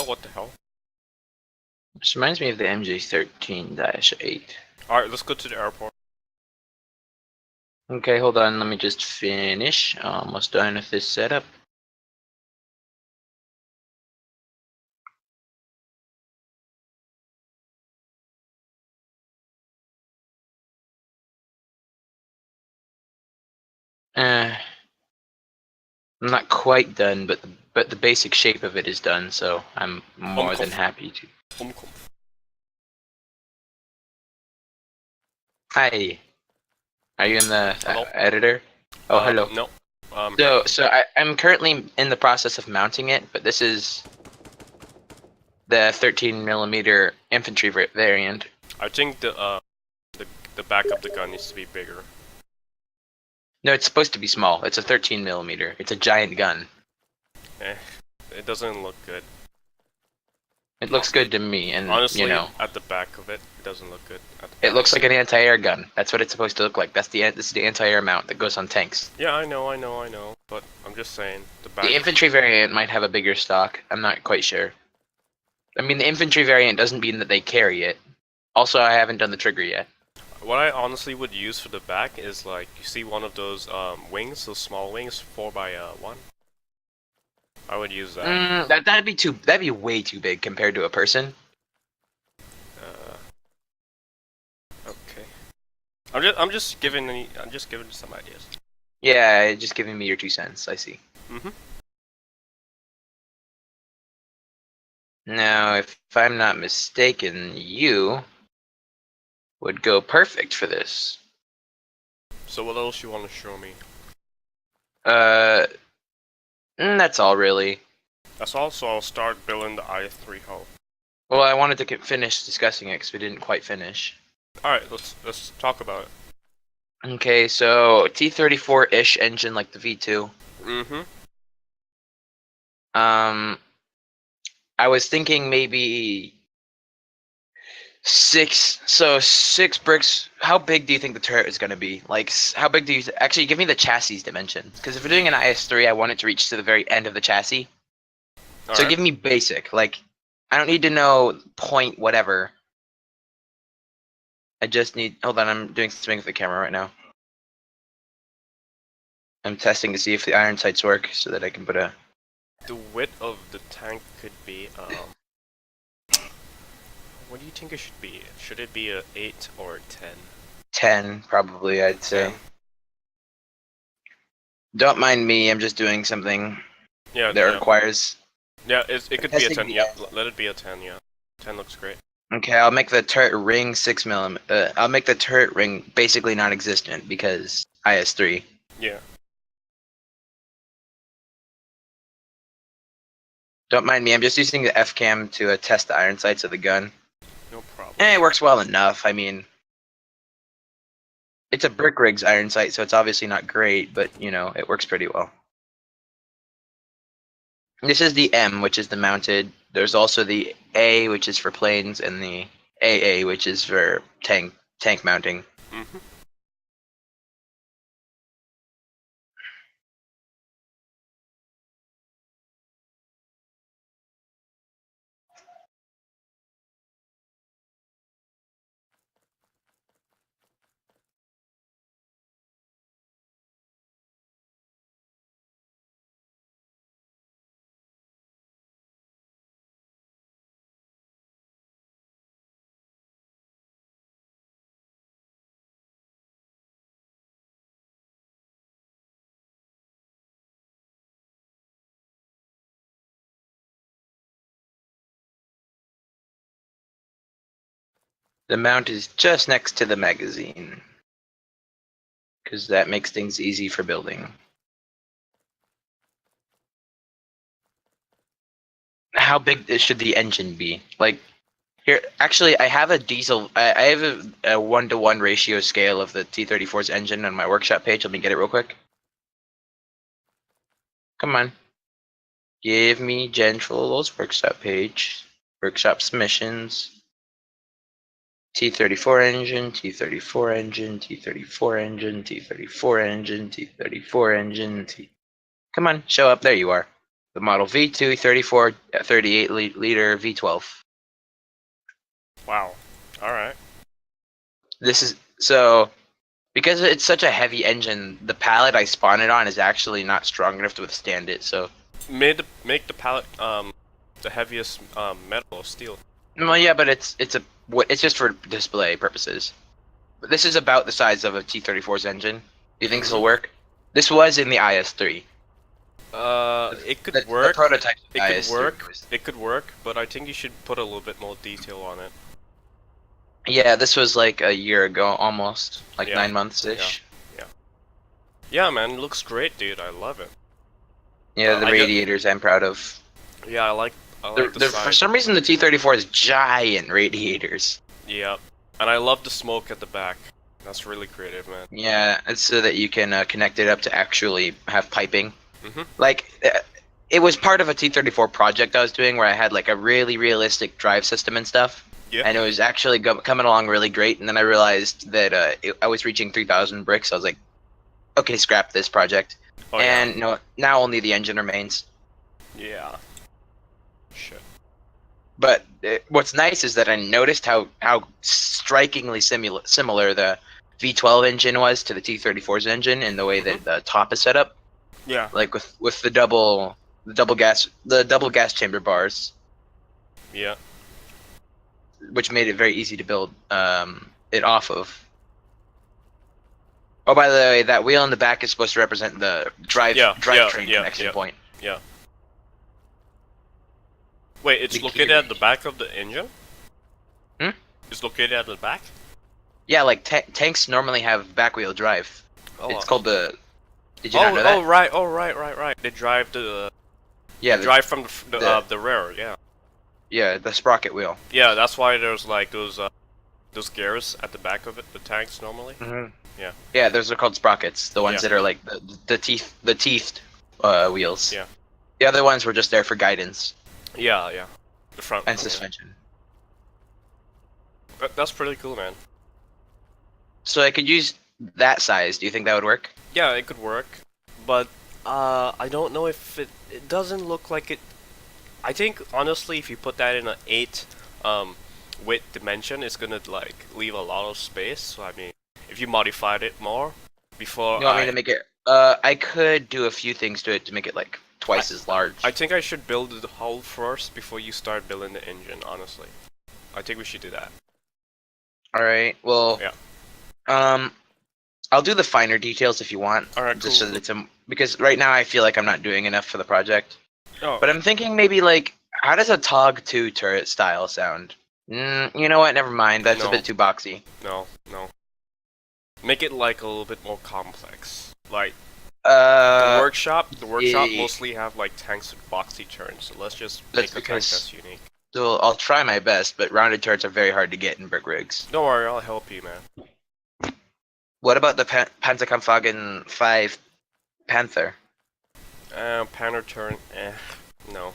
Oh, what the hell? This reminds me of the MJ13-8. Alright, let's go to the airport. Okay, hold on. Let me just finish. Almost done with this setup. I'm not quite done, but the basic shape of it is done, so I'm more than happy to. Hi. Are you in the editor? Oh, hello. No. So I'm currently in the process of mounting it, but this is the 13mm infantry variant. I think the back of the gun needs to be bigger. No, it's supposed to be small. It's a 13mm. It's a giant gun. It doesn't look good. It looks good to me, and honestly, you know, at the back of it, it doesn't look good. it looks like an anti-air gun. That's what it's supposed to look like. This is the anti-air mount that goes on tanks. Yeah, I know. But I'm just saying the back. The infantry variant might have a bigger stock. I'm not quite sure. I mean, the infantry variant doesn't mean that they carry it. Also, I haven't done the trigger yet. What I honestly would use for the back is like, you see one of those wings, those small wings, 4x1. I would use that. That'd be way too big compared to a person. Okay. I'm just giving some ideas. Yeah, just giving me your 2 cents. I see. Now, if I'm not mistaken, you would go perfect for this. So what else you want to show me? That's all really. That's all. So I'll start building the i3 hull. Well, I wanted to finish discussing it because we didn't quite finish. All right, let's talk about it. Okay, so T34-ish engine like the V2. I was thinking maybe 6. So 6 bricks. How big do you think the turret is going to be? Like, how big do you actually give me the chassis dimensions? Because if we're doing an IS-3, I want it to reach to the very end of the chassis. So give me basic. Like, I don't need to know point whatever. I just need. Hold on, I'm doing something with the camera right now. I'm testing to see if the iron sights work so that I can put a. The width of the tank could be what do you think it should be? Should it be a 8 or a 10? 10 probably, I'd say. 10. Don't mind me. I'm just doing something. That requires. Yeah, it could be a 10. Yeah, let it be a 10. Yeah, 10 looks great. Okay, I'll make the turret ring 6mm. I'll make the turret ring basically non-existent because IS-3. Yeah. Don't mind me. I'm just using the F-cam to test the iron sights of the gun. No problem. And it works well enough. I mean, it's a brick rig's iron sight, so it's obviously not great, but you know, it works pretty well. This is the M, which is the mounted. There's also the A, which is for planes, and the AA, which is for tank mounting. The mount is just next to the magazine, because that makes things easy for building. How big should the engine be? Like, here, actually, I have a diesel. I have a 1-to-1 ratio scale of the T-34's engine on my workshop page. Let me get it real quick. Come on. Give me Gentral's workshop page. Workshop submissions. T-34 engine, T-34 engine, T-34 engine, T-34 engine, T-34 engine, Come on, show up. There you are. The Model V2, 34, 38 liter V12. Wow. Alright. This is so because it's such a heavy engine. The pallet I spawn it on is actually not strong enough to withstand it. So, Make the pallet the heaviest metal or steel. well, yeah, but it's just for display purposes. But this is about the size of a T-34's engine. Do you think this will work? This was in the IS-3. It could The work. prototype of the It could IS-3 work. was. It could work, but I think you should put a little bit more detail on it. Yeah, this was like a year ago, almost like Yeah. 9 months ish. Yeah, man, it looks great, dude. I love it. Yeah, the I get- radiators I'm proud of. Yeah, I like the For size. some reason, the T-34 has giant radiators. Yeah, and I love the smoke at the back. That's really creative, man. Yeah, it's so that you can connect it up to actually have piping. Mhm. Like, it was part of a T-34 project I was doing where I had like a really realistic drive system and stuff. Yeah. And it was actually coming along really great. And then I realized that I was reaching 3,000 bricks. I was like, okay, scrap this project. Oh, And no, now only the engine remains. yeah. Shit. But what's nice is that I noticed how strikingly similar the V12 engine was to the T-34's engine in the way that the top is set up, Yeah. like with the double gas chamber bars, Yeah. which made it very easy to build it off of. Oh, by the way, that wheel in the back is supposed to represent the drivetrain connection point. Yeah. Wait, it's The key located at the back of the engine? Hmm? It's located at the back? Yeah, like tanks normally have back wheel drive. Oh, It's called the. Did you not know oh, that? right. Oh, right. They drive Yeah, drive from the rear. Yeah. yeah, the sprocket wheel. Yeah, that's why there's like those gears at the back of it, the tanks normally. Mm-hmm. Yeah. Yeah, those are called sprockets. The ones Yeah. that are like the teethed wheels. Yeah. The other ones were just there for guidance Yeah. The front. and suspension. That's pretty cool, man. So I could use that size. Do you think that would work? Yeah, it could work, but I don't know if it doesn't look like it. I think honestly, if you put that in an 8 width dimension, it's gonna like leave a lot of space. So I mean, if you modified it more before, You want me to make it? I could do a few things to it to make it like twice as large. I think I should build the hull first before you start building the engine. Honestly, I think we should do that. All right. Well. Yeah. I'll do the finer details if you want. All right, Just cool. so that it's because right now I feel like I'm not doing enough for the project. Oh, But I'm thinking maybe like, how does a TOG 2 turret style sound? You know what? Never mind. That's No. a bit too boxy. no. Make it like a little bit more complex. Like the Uh, workshop yeah. mostly have like tanks with boxy turns. So let's just That's make the tank because- that's unique. so I'll try my best, but rounded turrets are very hard to get in brick rigs. Don't worry, I'll help you, man. What about the Panzerkampfwagen 5 Panther? Panner turn, no.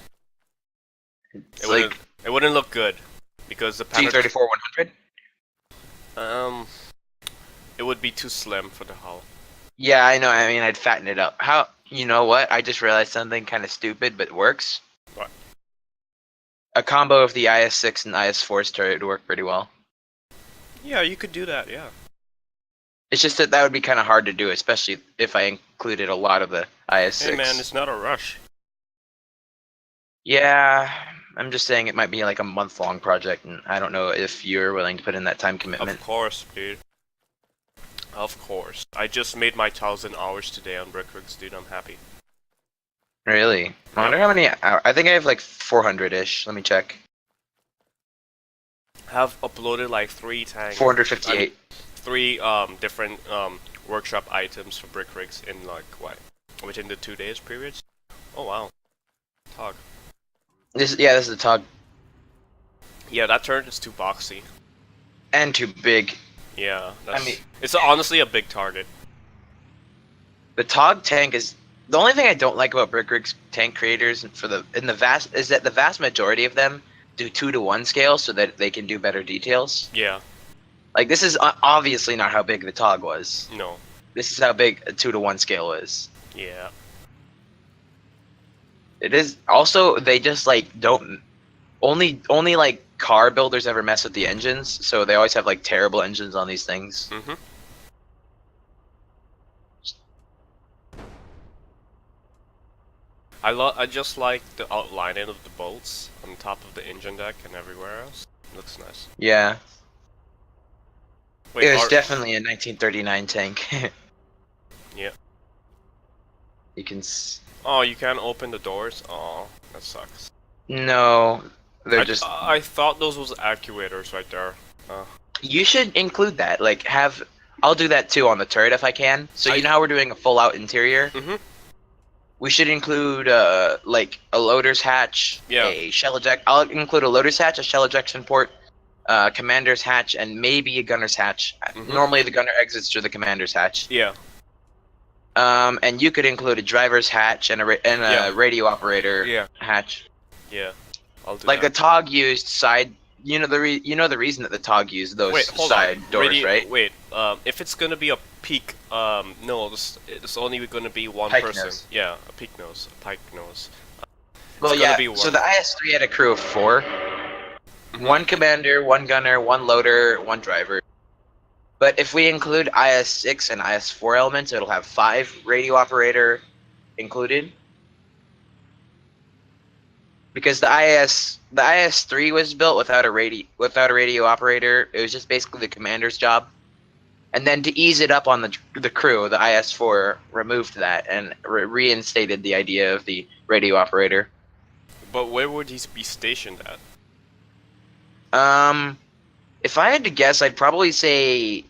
It's It like wouldn't. It wouldn't look good because the Panner. T-34 100. It would be too slim for the hull. Yeah, I know. I mean, I'd fatten it up. How? You know what? I just realized something kind of stupid, but works. What? A combo of the IS-6 and IS-4's turret would work pretty well. Yeah, you could do that. Yeah. It's just that would be kind of hard to do, especially if I included a lot of the IS-6. Hey man, it's not a rush. Yeah, I'm just saying it might be like a month-long project, and I don't know if you're willing to put in that time commitment. Of course, dude. Of course. I just made my 1,000 hours today on Brickworks, dude. I'm happy. Really? I wonder how many. I think I have like 400-ish. Let me check. Have uploaded like 3 tanks. 458. 3 different workshop items for brick rigs in like what? Within the 2 days periods? Oh wow. Tog. This is the TOG, Yeah, that turret is too boxy. and too big. Yeah, that's, mean- it's honestly a big target. The TOG tank is the only thing I don't like about brick rigs tank creators is that the vast majority of them do 2-to-1 scale so that they can do better details. Yeah, Like this is obviously not how big the TOG was. no. This is how big a 2-to-1 scale is. Yeah. It is also they just like don't only like car builders ever mess with the engines, so they always have like terrible engines on these things. Mm-hmm. I just like the outlining of the bolts on top of the engine deck and everywhere else. Looks nice. Yeah, Wait, it was definitely a 1939 tank. yeah. You can Oh, you can't open the doors? Oh, that sucks. no, they're I, just. I thought those was actuators right there. You should include that. Like have. I'll do that too on the turret if I can. So you I know how we're doing a full out interior? mm-hmm. We should include like a loader's hatch, Yeah. a shell eject. I'll include a loader's hatch, a shell ejection port, commander's hatch, and maybe a gunner's hatch. Mm-hmm. Normally the gunner exits through the commander's hatch. Yeah. And you could include a driver's hatch and Yeah. a radio operator Yeah. hatch. Yeah. I'll do Like the that. TOG used side. You know the reason that the TOG used those Wait, hold side on. doors, right? Wait. If it's gonna be a peak, no, it's only gonna be one Pike person. nose. Yeah, a peak nose, a pike nose. Well, gonna yeah. be So one. the IS-3 had a crew of 4. Mhm. One commander, one gunner, one loader, one driver. But if we include IS-6 and IS-4 elements, it'll have 5 radio operator included. Because the IS-3 was built without a radio operator. It was just basically the commander's job. And then to ease it up on the crew, the IS-4 removed that and reinstated the idea of the radio operator. But where would he be stationed at? If I had to guess, I'd probably say,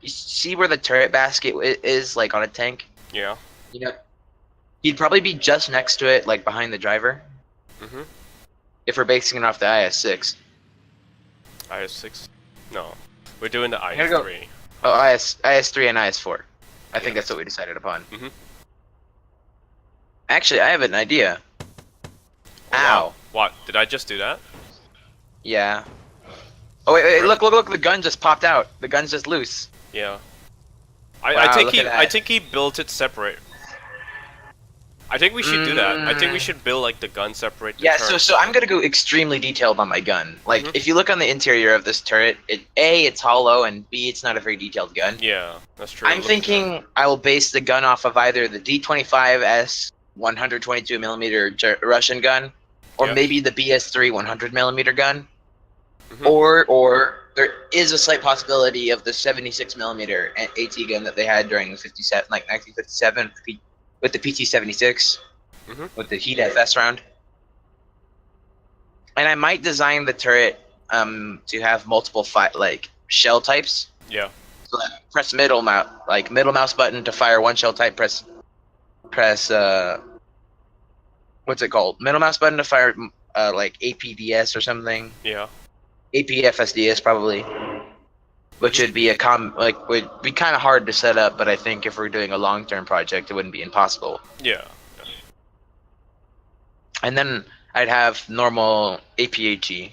you see where the turret basket is, like on a tank. Yeah. You know, he'd probably be just next to it, like behind the driver. Mhm. If we're basing it off the IS-6. IS6. No, we're doing the gotta go. IS3. Oh, IS-3 and IS-4. I think Yeah. that's what we decided upon. Mhm. Actually, I have an idea. Oh, Ow. wow. What? Did I just do that? Yeah. Oh wait, look! The gun just popped out. The gun's just loose. Yeah. Wow, I think look at I that. think he built it separate. I think we should do that. I think we Mm. should build like the gun separate. The Yeah, turret. so I'm gonna go extremely detailed on my gun. Like, Mhm. if you look on the interior of this turret, it's hollow, and B, it's not a very detailed gun. Yeah, that's true. I'm Looking at thinking I will base the gun off of either the D25S 122mm Russian gun, or Yeah. maybe the BS3 100mm gun, Mhm. or there is a slight possibility of the 76mm AT gun that they had during the 57, like 1957, with the PT-76, Mhm. with the Heat FS round. And I might design the turret to have multiple like shell types. Yeah. So that press middle mouse button to fire one shell type. Press what's it called? Middle mouse button to fire like APDS or something. Yeah. APFSDS probably. Which would be would be kind of hard to set up, but I think if we're doing a long-term project, it wouldn't be impossible. Yeah. And then I'd have normal APHE,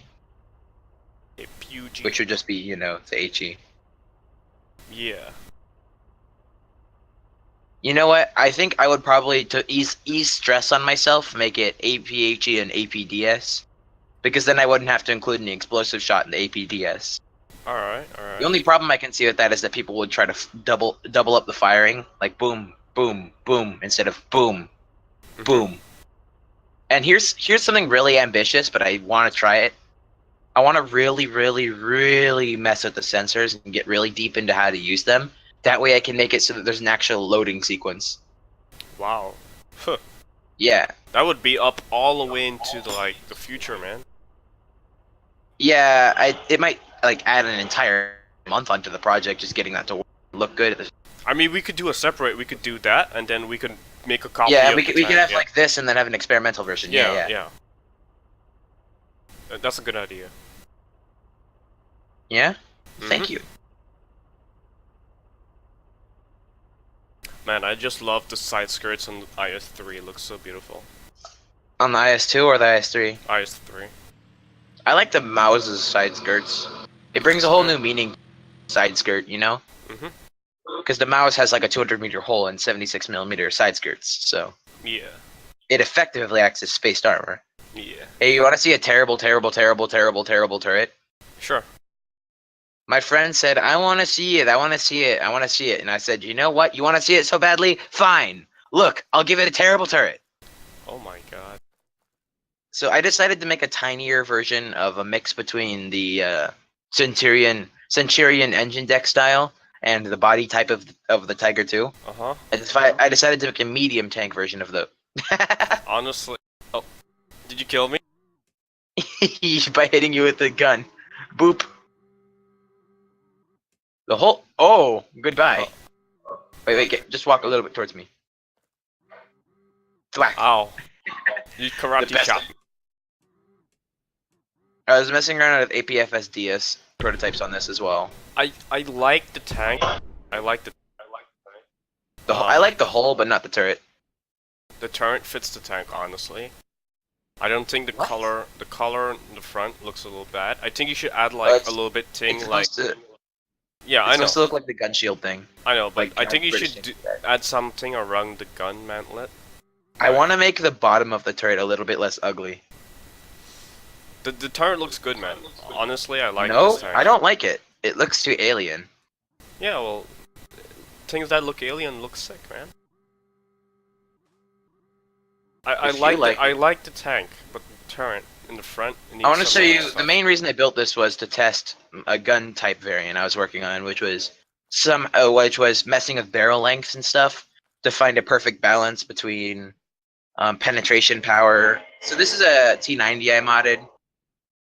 A PUG. which would just be, the HE. Yeah. You know what? I think I would probably, to ease stress on myself, make it APHE and APDS, because then I wouldn't have to include any explosive shot in the APDS. All right. The only problem I can see with that is that people would try to double up the firing, like boom, boom, boom, instead of boom, Mhm. boom. And here's something really ambitious, but I want to try it. I want to really, really, really mess with the sensors and get really deep into how to use them. That way I can make it so that there's an actual loading sequence. Wow. Huh. Yeah. That would be up all the way into the future, man. Yeah, it might like add an entire month onto the project just getting that to look good. I mean, we could do a separate. We could do that, and then we could make a copy. Yeah, of we the could tank, have yeah. like this and then have an experimental version. Yeah. That's a good idea. Yeah? Mhm. Thank you. Man, I just love the side skirts on IS3. It looks so beautiful. On the IS-2 or the IS-3? IS3. I like the Mause's side skirts. It brings a whole new meaning to side skirt, Mhm. Because the Maus has like a 200-meter hole and 76mm side skirts, so. Yeah. it effectively acts as spaced armor. Yeah. Hey, you want to see a terrible turret? Sure. My friend said, I want to see it, I want to see it, I want to see it. And I said, you know what? You want to see it so badly? Fine. Look, I'll give it a terrible turret. Oh my god. So I decided to make a tinier version of a mix between the Centurion engine deck style and the body type of the Tiger 2. Uh-huh. I decided to make a medium tank version of the Honestly. Oh. Did you kill me? by hitting you with the gun. Boop. The whole oh, goodbye. Wait, just walk a little bit towards me. Thwack. Ow. You The karate best. chop. I was messing around with APFS DS prototypes on this as well. I like the tank. I like the I like the hull, but not the turret. the turret fits the tank, honestly. I don't think the What? color in the front looks a little bad. I think you should add like a little bit thing like yeah, I It's know. supposed to look like the gun shield thing. I know, but like, I think you British should things like that. add something around the gun mantlet. I want to make the bottom of the turret a little bit less ugly. The turret looks good, man. Honestly, I like No, this tank. I don't like it. It looks too alien. Yeah, well, things that look alien look sick, man. I If you like like I like the tank, but the turret in the front. I want to show you stuff. the main reason I built this was to test a gun type variant I was working on, which was messing with barrel lengths and stuff to find a perfect balance between penetration power. So this is a T90 I modded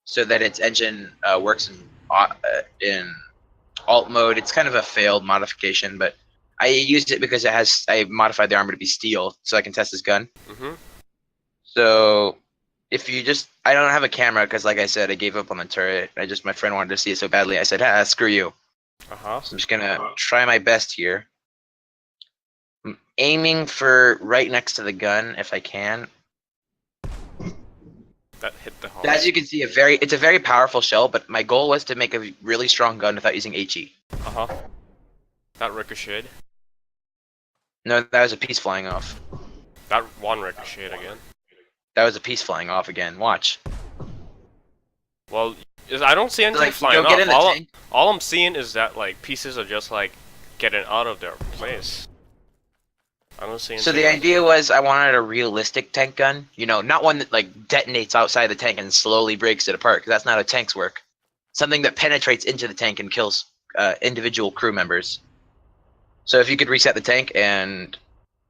so that its engine works in alt mode. It's kind of a failed modification, but I used it because I modified the armor to be steel so I can test this gun. Mhm. So if you I don't have a camera because, like I said, I gave up on the turret. My friend wanted to see it so badly. I said, screw you. Uh huh. So I'm just gonna try my best here. I'm aiming for right next to the gun if I can. That hit the hull. As you can see, it's a very powerful shell, but my goal was to make a really strong gun without using HE. Uh huh. That ricocheted. No, that was a piece flying off. That one ricocheted again. That was a piece flying off again. Watch. Well, I don't see anything Like, flying go get in the off. tank. All I'm seeing is that like pieces are just like getting out of their place. I don't see anything. So the idea was I wanted a realistic tank gun. You know, not one that like detonates outside the tank and slowly breaks it apart, because that's not how tanks work. Something that penetrates into the tank and kills individual crew members. So if you could reset the tank, and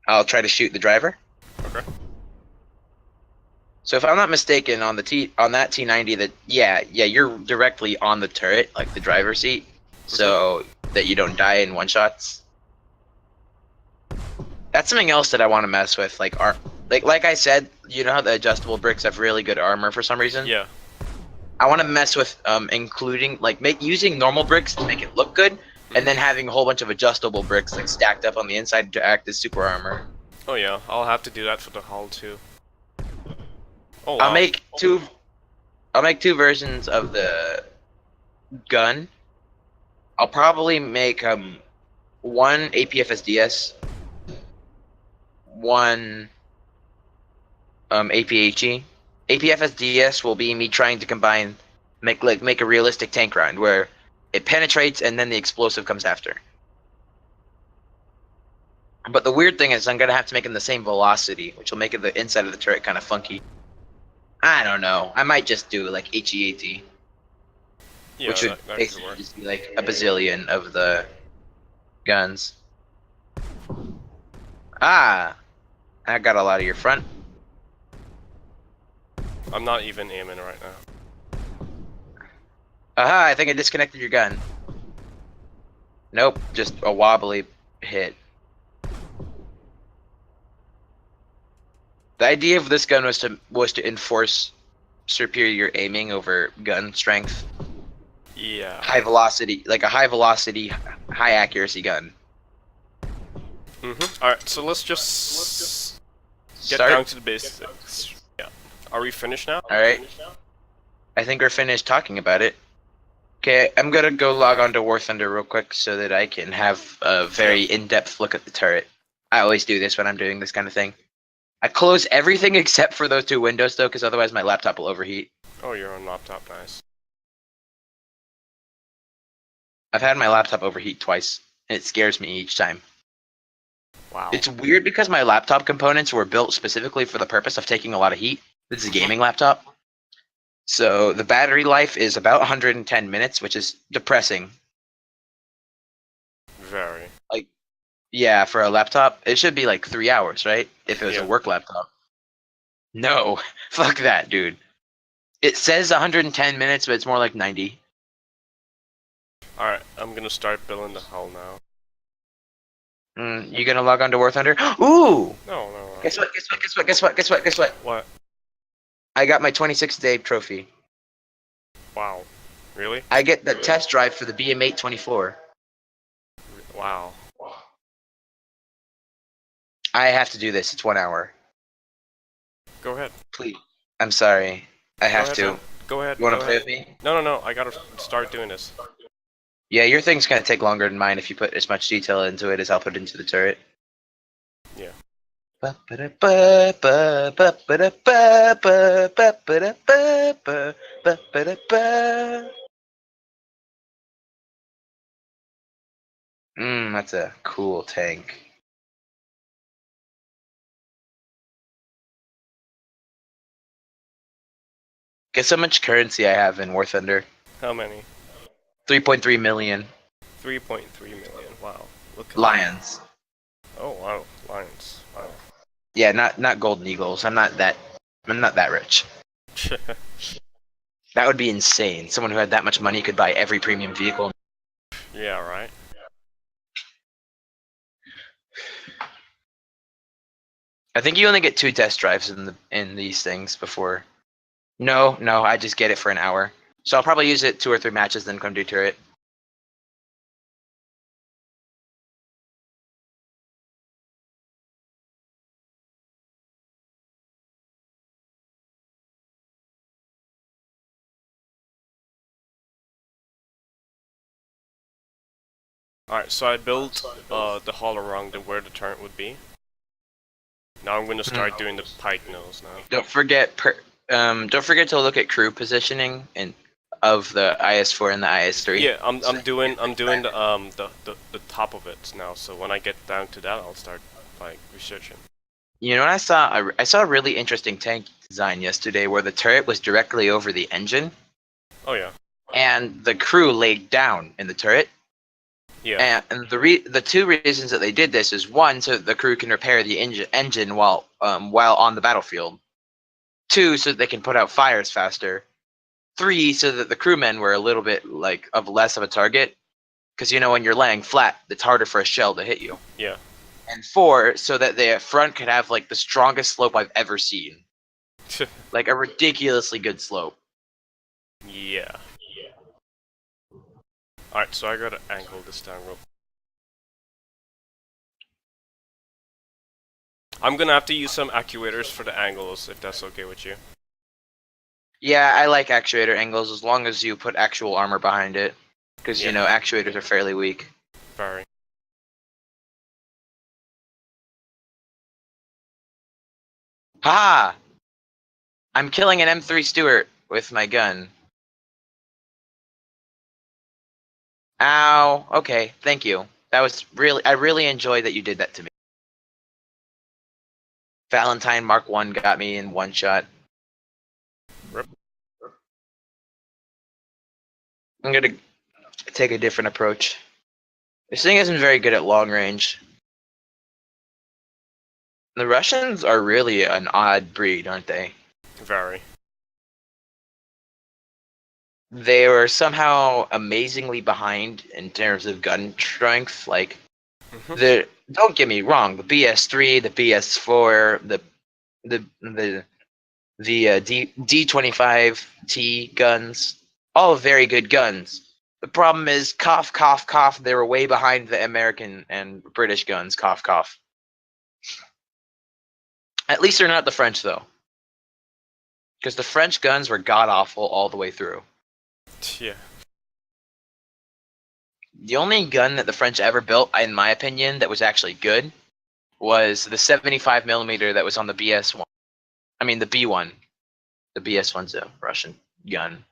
I'll try to shoot the driver. Okay. So if I'm not mistaken, on that T90, that you're directly on the turret, like the driver's seat, so that you don't die in one shots. That's something else that I want to mess with, like I said, you know how the adjustable bricks have really good armor for some reason. Yeah. I want to mess with including using normal bricks to make it look good, and then having a whole bunch of adjustable bricks like stacked up on the inside to act as super armor. Oh yeah, I'll have to do that for the hull too. Oh wow. I'll make two versions of the gun. I'll probably make one APFSDS, one APHE. APFSDS will be me trying to make a realistic tank round where it penetrates and then the explosive comes after. But the weird thing is I'm gonna have to make them the same velocity, which will make the inside of the turret kind of funky. I don't know. I might just do like HEAT, Yeah, which would that could basically work. just be like a bazillion of the guns. Ah, I got a lot of your front. I'm not even aiming right now. Aha, I think I disconnected your gun. Nope, just a wobbly hit. The idea of this gun was to enforce superior aiming over gun strength. Yeah. High velocity, like a high velocity, high accuracy gun. Mhm. All right, so let's just get Start. down to the basics. Yeah. Are we finished now? All right. I think we're finished talking about it. Okay, I'm gonna go log on to War Thunder real quick so that I can have a very in-depth look at the turret. I always do this when I'm doing this kind of thing. I close everything except for those two windows though, because otherwise my laptop will overheat. Oh, you're on laptop, nice. I've had my laptop overheat twice, and it scares me each time. Wow. It's weird because my laptop components were built specifically for the purpose of taking a lot of heat. This is a gaming laptop. So the battery life is about 110 minutes, which is depressing. Very. Like, yeah, for a laptop, it should be like 3 hours, right? If it was a Yeah. work laptop. No, fuck that, dude. It says 110 minutes, but it's more like 90. Alright, I'm gonna start building the hull now. You gonna log on to War Thunder? Ooh! No, no, no. Guess what? Guess what? Guess what? Guess what? Guess what? Guess what? What? I got my 26-day trophy. Wow. Really? I get the test drive for the BM824. Wow. I have to do this. It's 1 hour. Go ahead. Please. I'm sorry. I have ahead, to. man. Go ahead. You want go to play ahead. with me? No, no, no. I gotta start doing this. Yeah, your thing's gonna take longer than mine if you put as much detail into it as I'll put into the turret. Yeah. That's a cool tank. Guess how much currency I have in War Thunder? How many? 3.3 million 3.3 million. Wow. Look at lions. that. Oh, wow. Lions. Wow. Yeah, not golden eagles. I'm not that rich. That would be insane. Someone who had that much money could buy every premium vehicle. Yeah, right? I think you only get 2 test drives in these things before. No, I just get it for an hour. So I'll probably use it 2 or 3 matches, then come do turret. Alright, so I built the hull around where the turret would be. Now I'm gonna start doing the pike nose now. Don't forget to look at crew positioning and of the IS-4 and the IS-3. Yeah, I'm doing the top of it now. So when I get down to that, I'll start like researching. You know what I saw? I saw a really interesting tank design yesterday where the turret was directly over the engine Oh yeah. and the crew laid down in the turret. Yeah. And the 2 reasons that they did this is 1, so that the crew can repair the engine while on the battlefield. 2, so that they can put out fires faster. 3, so that the crewmen were a little bit like of less of a target, because when you're laying flat, it's harder for a shell to hit you. Yeah. And 4, so that the front could have like the strongest slope I've ever seen, like a ridiculously good slope. Yeah. Alright, so I gotta angle this down real. I'm gonna have to use some actuators for the angles, if that's okay with you. Yeah, I like actuator angles as long as you put actual armor behind it, because Yeah. actuators are fairly weak. Very. Ha! I'm killing an M3 Stuart with my gun. Ow. Okay, thank you. That was I really enjoyed that you did that to me. Valentine Mark 1 got me in 1 shot. Rip. I'm gonna take a different approach. This thing isn't very good at long range. The Russians are really an odd breed, aren't they? Very. They were somehow amazingly behind in terms of gun strength. Like, don't get me wrong, the BS3, the BS4, the D25T guns, all very good guns. The problem is, cough, cough, cough, they were way behind the American and British guns, cough, cough. At least they're not the French, though. Because the French guns were god-awful all the way through. Yeah. The only gun that the French ever built, in my opinion, that was actually good was the 75 millimeter that was on the BS one. I mean the B1. The BS one's a Russian gun.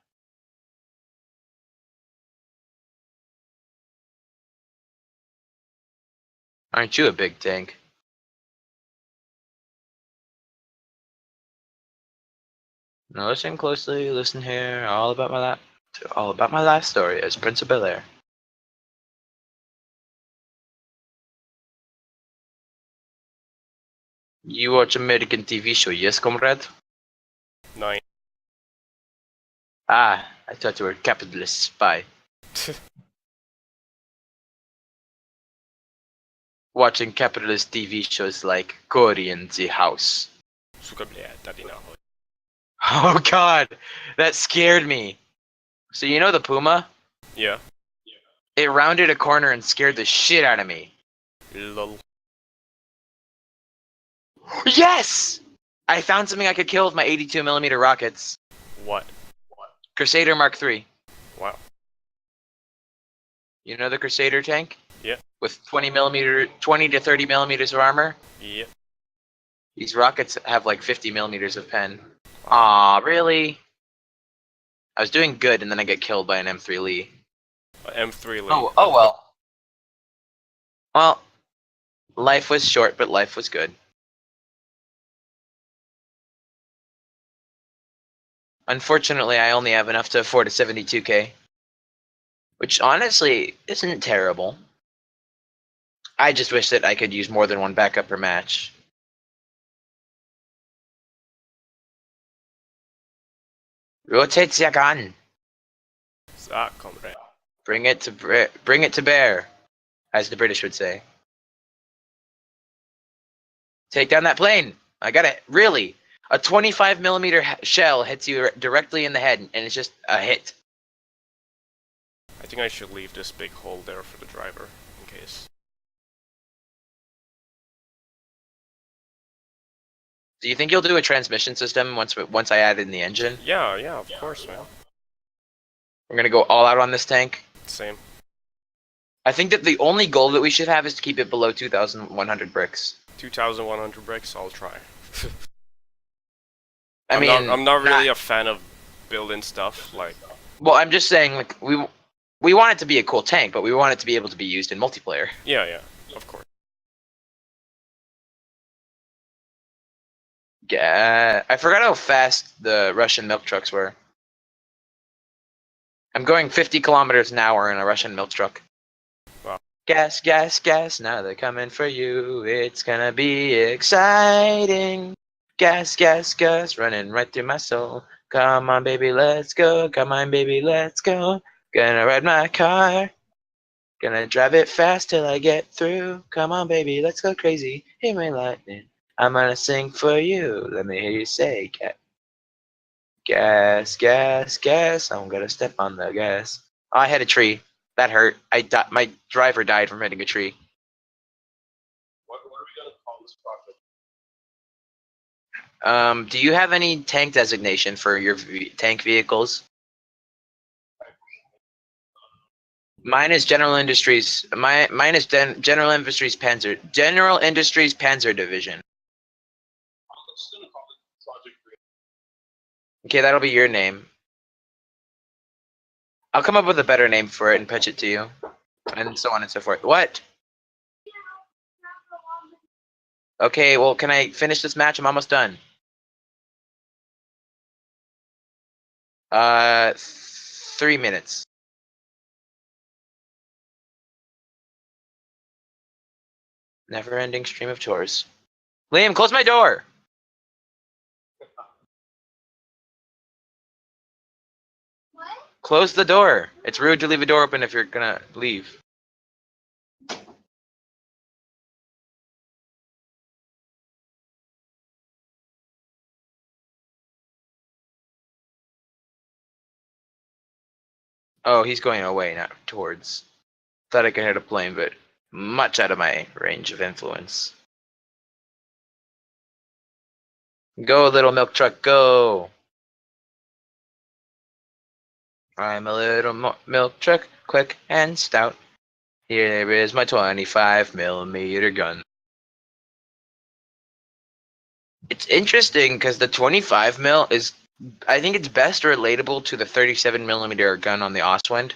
Aren't you a big tank? Now listen closely, listen here, all about my life story as Prince of Bel-Air. You watch American TV show, yes, comrade? 9. Ah, I thought you were a capitalist spy. Watching capitalist TV shows like Cory in the House. Suka bleda din ako. Oh god, that scared me. So you know the puma? Yeah. It rounded a corner and scared the shit out of me. Lol. Yes! I found something I could kill with my 82 millimeter rockets. What? Crusader Mark III. Wow. You know the Crusader tank? Yeah. With 20 to 30 millimeters of armor? Yeah. These rockets have like 50 millimeters of pen. Aw, really? I was doing good and then I get killed by an M3 Lee. M3 Lee. Oh well. Well, life was short, but life was good. Unfortunately, I only have enough to afford a 72K. Which honestly isn't terrible. I just wish that I could use more than one backup per match. Rotate your gun. Comrade. Bring it to bear, as the British would say. Take down that plane. I got it. Really, a 25 millimeter shell hits you directly in the head, and it's just a hit. I think I should leave this big hole there for the driver, in case. Do you think you'll do a transmission system once I add in the engine? Yeah, of course, man. We're gonna go all out on this tank. Same. I think that the only goal that we should have is to keep it below 2,100 bricks. 2,100 bricks, I'll try. I'm not really a fan of building stuff, like... Well, I'm just saying, like, we want it to be a cool tank, but we want it to be able to be used in multiplayer. Yeah, of course. Yeah, I forgot how fast the Russian milk trucks were. I'm going 50 kilometers an hour in a Russian milk truck. Wow. Gas, gas, gas, now they're coming for you. It's gonna be exciting. Gas, gas, gas, running right through my soul. Come on, baby, let's go. Come on, baby, let's go. Gonna ride my car. Gonna drive it fast till I get through. Come on, baby, let's go crazy. Hit me lightning. I'm gonna sing for you. Let me hear you say, gas, gas, gas. I'm gonna step on the gas. Oh, I hit a tree. That hurt. My driver died from hitting a tree. What are we gonna call this project? Do you have any tank designation for your tank vehicles? Mine is General Industries. Mine is General Industries Panzer. General Industries Panzer Division. I'm just gonna call it Project Green. Okay, that'll be your name. I'll come up with a better name for it and pitch it to you, and so on and so forth. What? Okay, well, can I finish this match? I'm almost done. 3 minutes. Never-ending stream of chores. Liam, close my door! What? Close the door. It's rude to leave a door open if you're gonna leave. Oh, he's going away, not towards. Thought I could hit a plane, but much out of my range of influence. Go, little milk truck, go! I'm a little milk truck, quick and stout. Here is my 25 millimeter gun. It's interesting because the 25 mil is, I think it's best relatable to the 37 millimeter gun on the Oswind.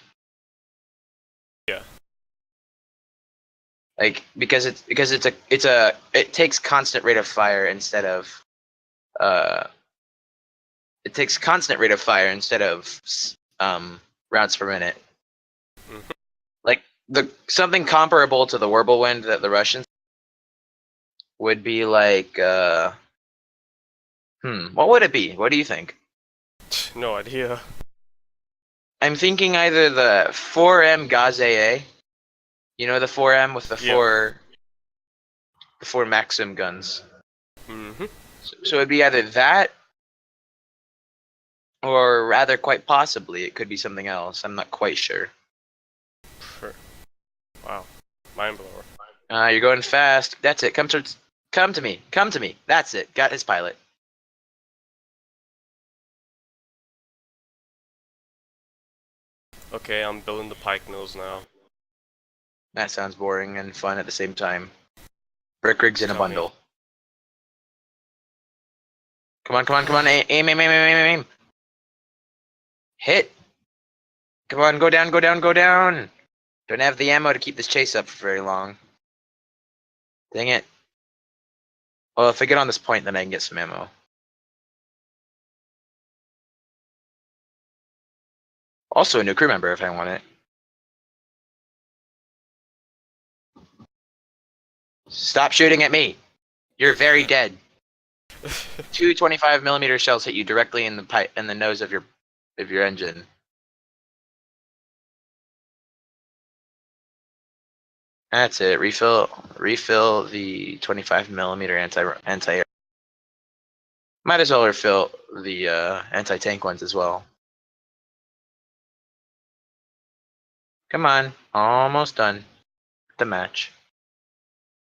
Yeah. Like because it takes constant rate of fire instead of uh it takes constant rate of fire instead of rounds per minute. Mhm. Like the something comparable to the Whirlwind that the Russians would be like what would it be? What do you think? No idea. I'm thinking either the 4M Gaze A, you know the 4M with Yeah. the four Maxim guns. Mhm. So it'd be either that, or rather, quite possibly, it could be something else. I'm not quite sure. Sure. Wow. Mind blower. You're going fast. That's it. Come to me. Come to me. That's it. Got his pilot. Okay, I'm building the pike nose now. That sounds boring and fun at the same time. Brick rigs in a Tell me. bundle. Come on, come on, come on. Aim, aim, aim, aim, aim, aim. Hit. Come on, go down, go down, go down. Don't have the ammo to keep this chase up for very long. Dang it. Well, if I get on this point, then I can get some ammo. Also, a new crew member if I want it. Stop shooting at me. You're very dead. Two 25 millimeter shells hit you directly in the nose of your engine. That's it. Refill the 25 millimeter anti. Might as well refill the anti tank ones as well. Come on, almost done. The match.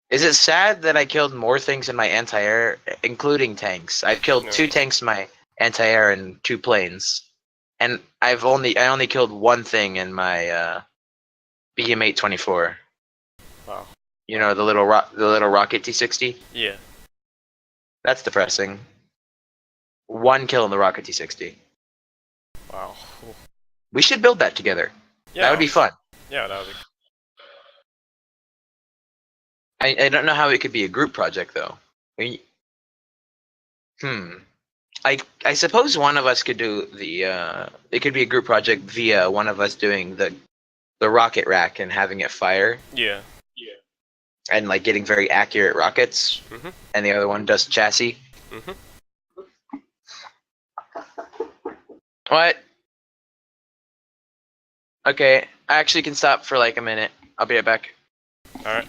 Is it sad that I killed more things in my anti-air, including tanks? I've killed No. 2 tanks in my anti-air and 2 planes, and I only killed one thing in my BM-824. Wow. You know the little rocket T60. Yeah. That's depressing. 1 kill in the rocket T60. Wow. We should build that together. That would Yeah. be fun. Yeah, that would be. I don't know how it could be a group project though. We, hmm. I suppose one of us could do the it could be a group project via one of us doing the rocket rack and having it fire Yeah. and like getting very accurate rockets, Mhm. and the other one does chassis. Mhm. What? Okay, I actually can stop for like a minute. I'll be right back. All right.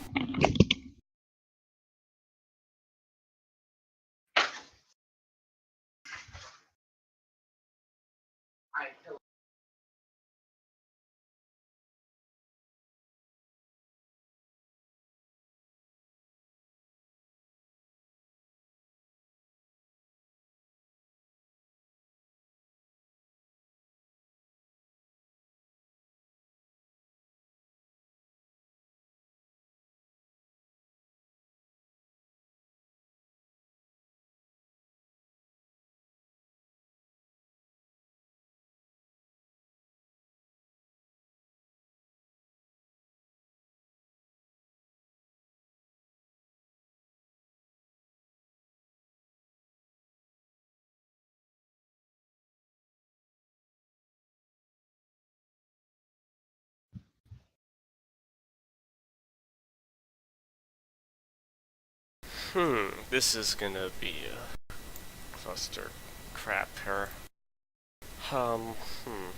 This is gonna be a cluster crap here. Um. Hmm.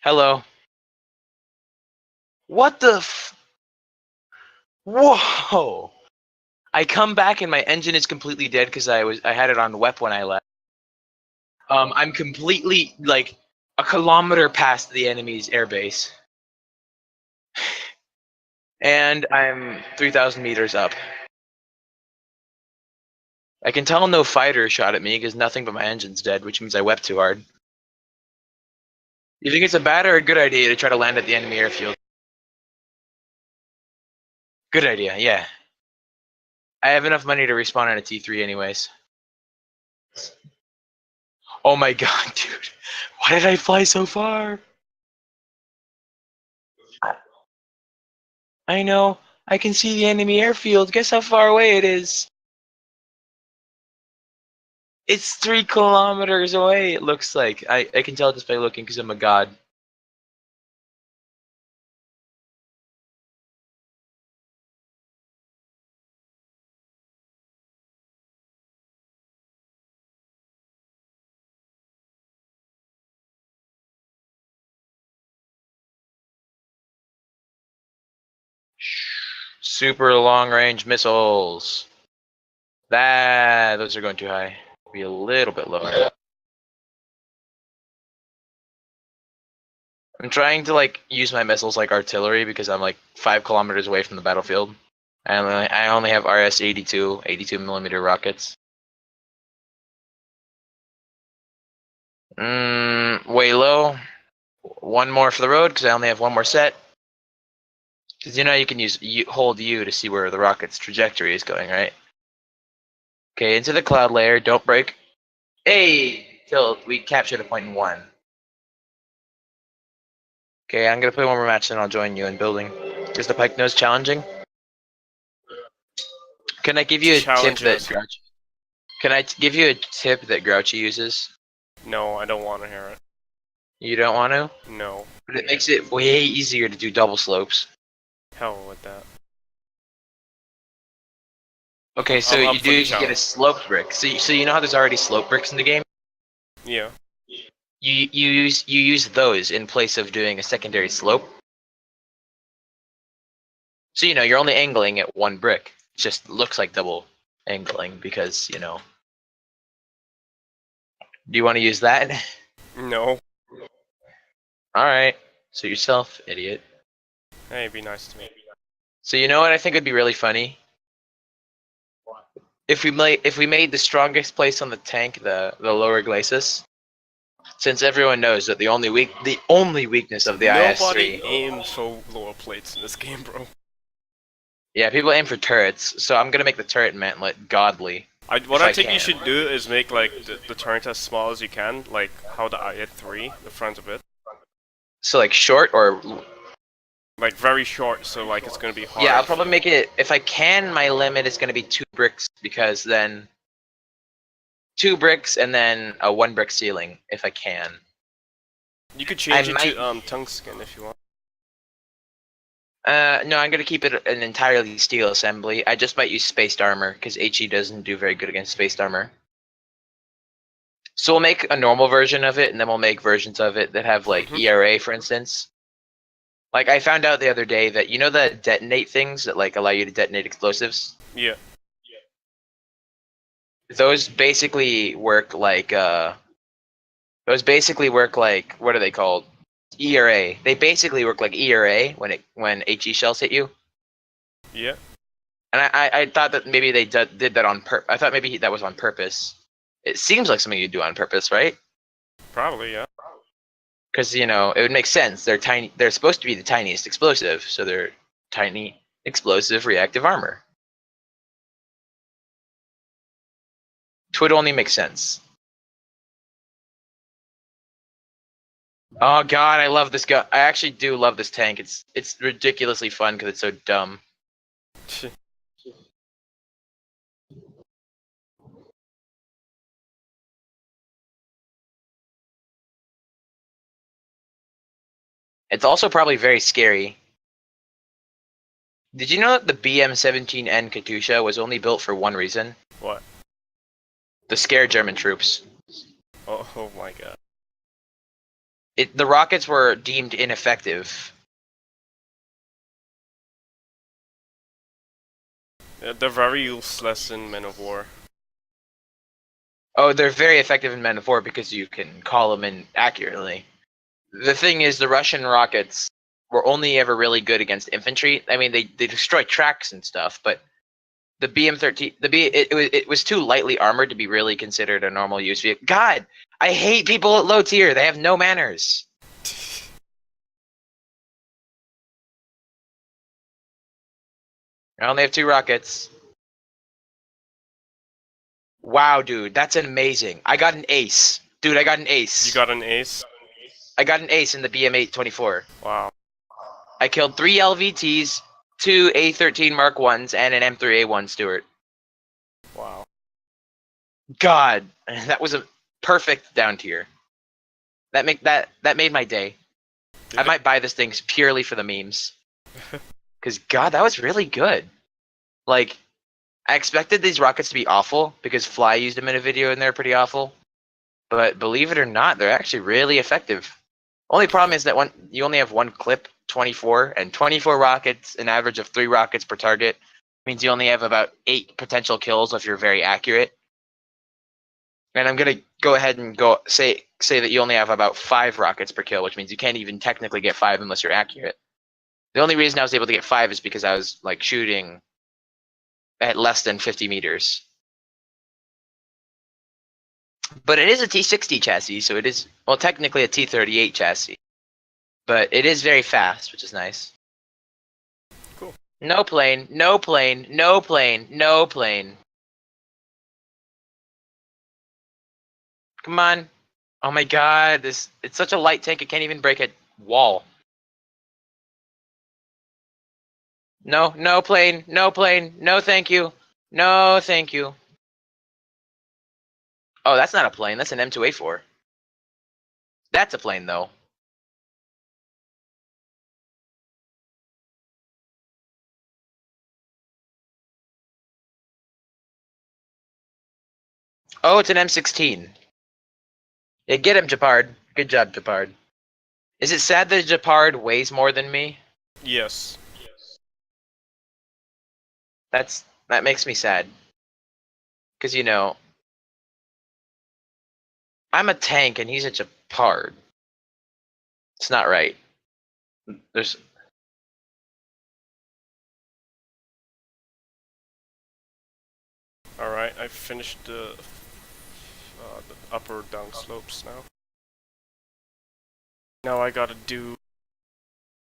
Hello. What the f- Whoa! I come back and my engine is completely dead because I had it on WEP when I left. I'm completely like a kilometer past the enemy's airbase. And I'm 3,000 meters up. I can tell no fighter shot at me because nothing but my engine's dead, which means I wept too hard. You think it's a bad or a good idea to try to land at the enemy airfield? Good idea, yeah. I have enough money to respawn on a T3 anyways. Oh my god, dude. Why did I fly so far? I know. I can see the enemy airfield. Guess how far away it is? It's 3 kilometers away, it looks like. I can tell just by looking because I'm a god. Super long range missiles. Those are going too high. Be a little bit lower. I'm trying to like use my missiles like artillery because I'm like 5 kilometers away from the battlefield. And I only have RS 82 millimeter rockets. Way low. One more for the road because I only have one more set. Because you know you can hold U to see where the rocket's trajectory is going, right? Okay, into the cloud layer. Don't break. Hey, till we captured a point in one. Okay, I'm gonna play one more match, then I'll join you in building. Is the pike nose challenging? Can I give you a tip that Challenges. Grouchy? Can I give you a tip that Grouchy uses? No, I don't want to hear it. You don't want to, No. but it makes it way easier to do double slopes. Hell with that. Okay, so I'm up for the you get a challenge. sloped brick. So you know how there's already slope bricks in the game. Yeah. You use those in place of doing a secondary slope. So you know you're only angling at one brick. It just looks like double angling because you know. Do you want to use that? No. All right. Suit yourself, idiot. Hey, be nice to me. So you know what I think would be really funny if we made the strongest place on the tank the lower glacis. Since everyone knows that the only weakness of the Nobody IS-3. aims for lower plates in this game, bro. Yeah, people aim for turrets, so I'm gonna make the turret mantlet godly What if I I think you can. should do is make like the turret as small as you can, like how the IS-3, the front of it. So like short or Like very short, so like it's gonna be yeah, hard. I'll probably make it if I can. My limit is gonna be 2 bricks because then 2 bricks and then a 1 brick ceiling if I can. You could I change it might. to tungsten if you want. No, I'm gonna keep it an entirely steel assembly. I just might use spaced armor because HE doesn't do very good against spaced armor. So we'll make a normal version of it, and then we'll make versions of it that have like ERA, for instance. Like I found out the other day that you know the detonate things that like allow you to detonate explosives. Yeah. Those basically work like what are they called? ERA. They basically work like ERA when HE shells hit you. Yeah. And I thought that maybe they did that on I thought maybe that was on purpose. It seems like something you do on purpose, right? Probably, yeah. Because you know it would make sense. They're tiny. They're supposed to be the tiniest explosive, so they're tiny explosive reactive armor. It would only make sense. Oh god, I love this gun. I actually do love this tank. It's ridiculously fun because it's so dumb. It's also probably very scary. Did you know that the BM-17N Katusha was only built for one reason? What? To scare German troops. Oh my god. the rockets were deemed ineffective. They're very useless in Men of War. Oh, they're very effective in Men of War because you can call them in accurately. The thing is, the Russian rockets were only ever really good against infantry. I mean, they destroy tracks and stuff, but the BM-13, it was too lightly armored to be really considered a normal use vehicle. God, I hate people at low tier. They have no manners. I only have 2 rockets. Wow, dude, that's amazing. I got an ace. Dude, I got an ace. You got an ace? I got an ace in the BM-824. Wow. I killed 3 LVTs, 2 A13 Mark 1s, and an M3A1 Stuart. Wow. God, that was a perfect down tier. That made my day. I might buy this thing purely for the memes. Cause God, that was really good. Like, I expected these rockets to be awful because Fly used them in a video and they're pretty awful. But believe it or not, they're actually really effective. Only problem is that you only have 1 clip, 24, and 24 rockets, an average of 3 rockets per target, means you only have about 8 potential kills if you're very accurate. And I'm gonna go ahead and say that you only have about 5 rockets per kill, which means you can't even technically get 5 unless you're accurate. The only reason I was able to get 5 is because I was like shooting at less than 50 meters. But it is a T60 chassis, so it is, well, technically a T38 chassis. But it is very fast, which is nice. Cool. No plane, no plane, no plane, no plane. Come on. Oh my god, it's such a light tank, it can't even break a wall. No, no plane, no plane, no thank you. No thank you. Oh, that's not a plane, that's an M2A4. That's a plane, though. Oh, it's an M16. Yeah, get him, Japard. Good job, Japard. Is it sad that Japard weighs more than me? Yes. That makes me sad. Because, you know, I'm a tank and he's a Japard. It's not right. There's... Alright, I finished the upper down slopes now. Now I gotta do...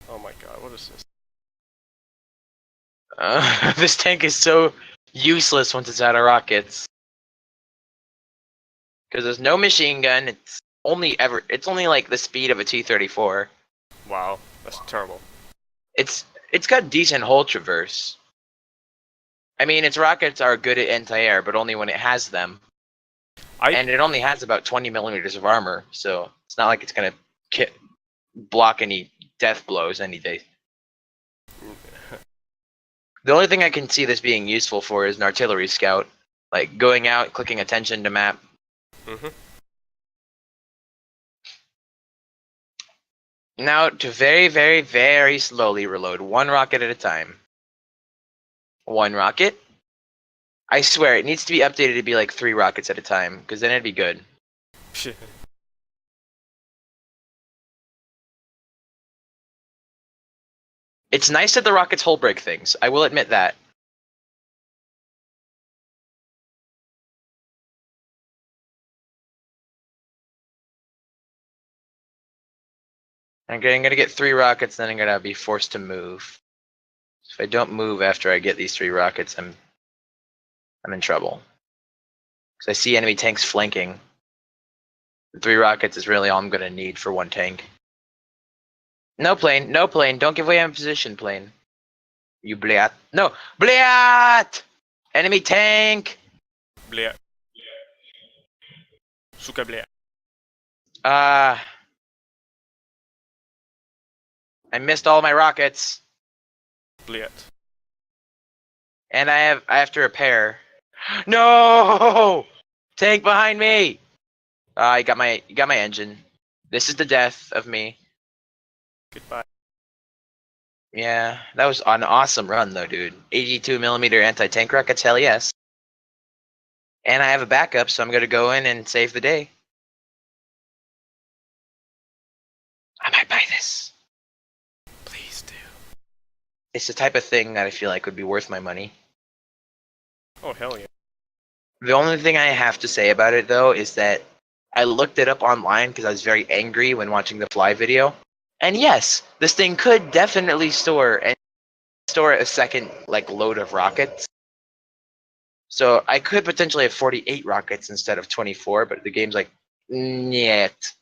Oh my god, what is this? This tank is so useless once it's out of rockets. Because there's no machine gun, it's only like the speed of a T-34. Wow, that's terrible. It's got decent hull traverse. I mean, its rockets are good at anti-air, but only when it has them. And it only has about 20 millimeters of armor, so it's not like it's gonna block any death blows any day. The only thing I can see this being useful for is an artillery scout, like going out, clicking attention to map. Now to very, very, very slowly reload 1 rocket at a time. 1 rocket. I swear it needs to be updated to be like 3 rockets at a time, because then it'd be good. It's nice that the rockets hull break things. I will admit that. I'm gonna get 3 rockets, then I'm gonna be forced to move. If I don't move after I get these 3 rockets, I'm in trouble. Because I see enemy tanks flanking. 3 rockets is really all I'm gonna need for 1 tank. No plane, no plane. Don't give away my position, plane. You blat. No, blat! Enemy tank! Bleh. Suka bleh. I missed all my rockets. Bleh. And I have to repair. No! Tank behind me! You got my engine. This is the death of me. Goodbye. Yeah, that was an awesome run though, dude. 82mm anti-tank rockets, hell yes. And I have a backup, so I'm gonna go in and save the day. I might buy this. Please do. It's the type of thing that I feel like would be worth my money. Oh, hell yeah. The only thing I have to say about it though is that I looked it up online because I was very angry when watching the Fly video. And yes, this thing could definitely store a second like load of rockets. So I could potentially have 48 rockets instead of 24, but the game's like, nyet.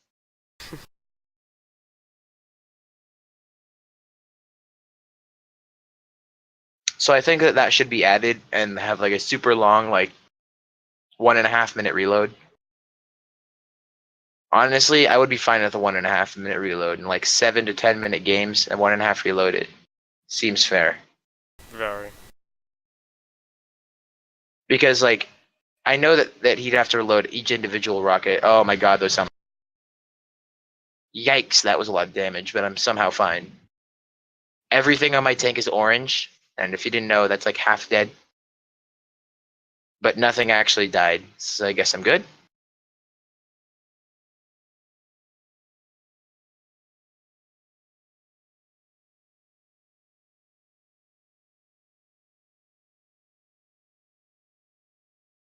So I think that that should be added and have like a super long, like 1.5 minute reload. Honestly, I would be fine with a 1.5 minute reload and like 7 to 10 minute games and 1.5 reloaded. Seems fair. Very. Because like I know that he'd have to reload each individual rocket. Oh my god, those sound. Yikes, that was a lot of damage, but I'm somehow fine. Everything on my tank is orange, and if you didn't know, that's like half dead. But nothing actually died, so I guess I'm good.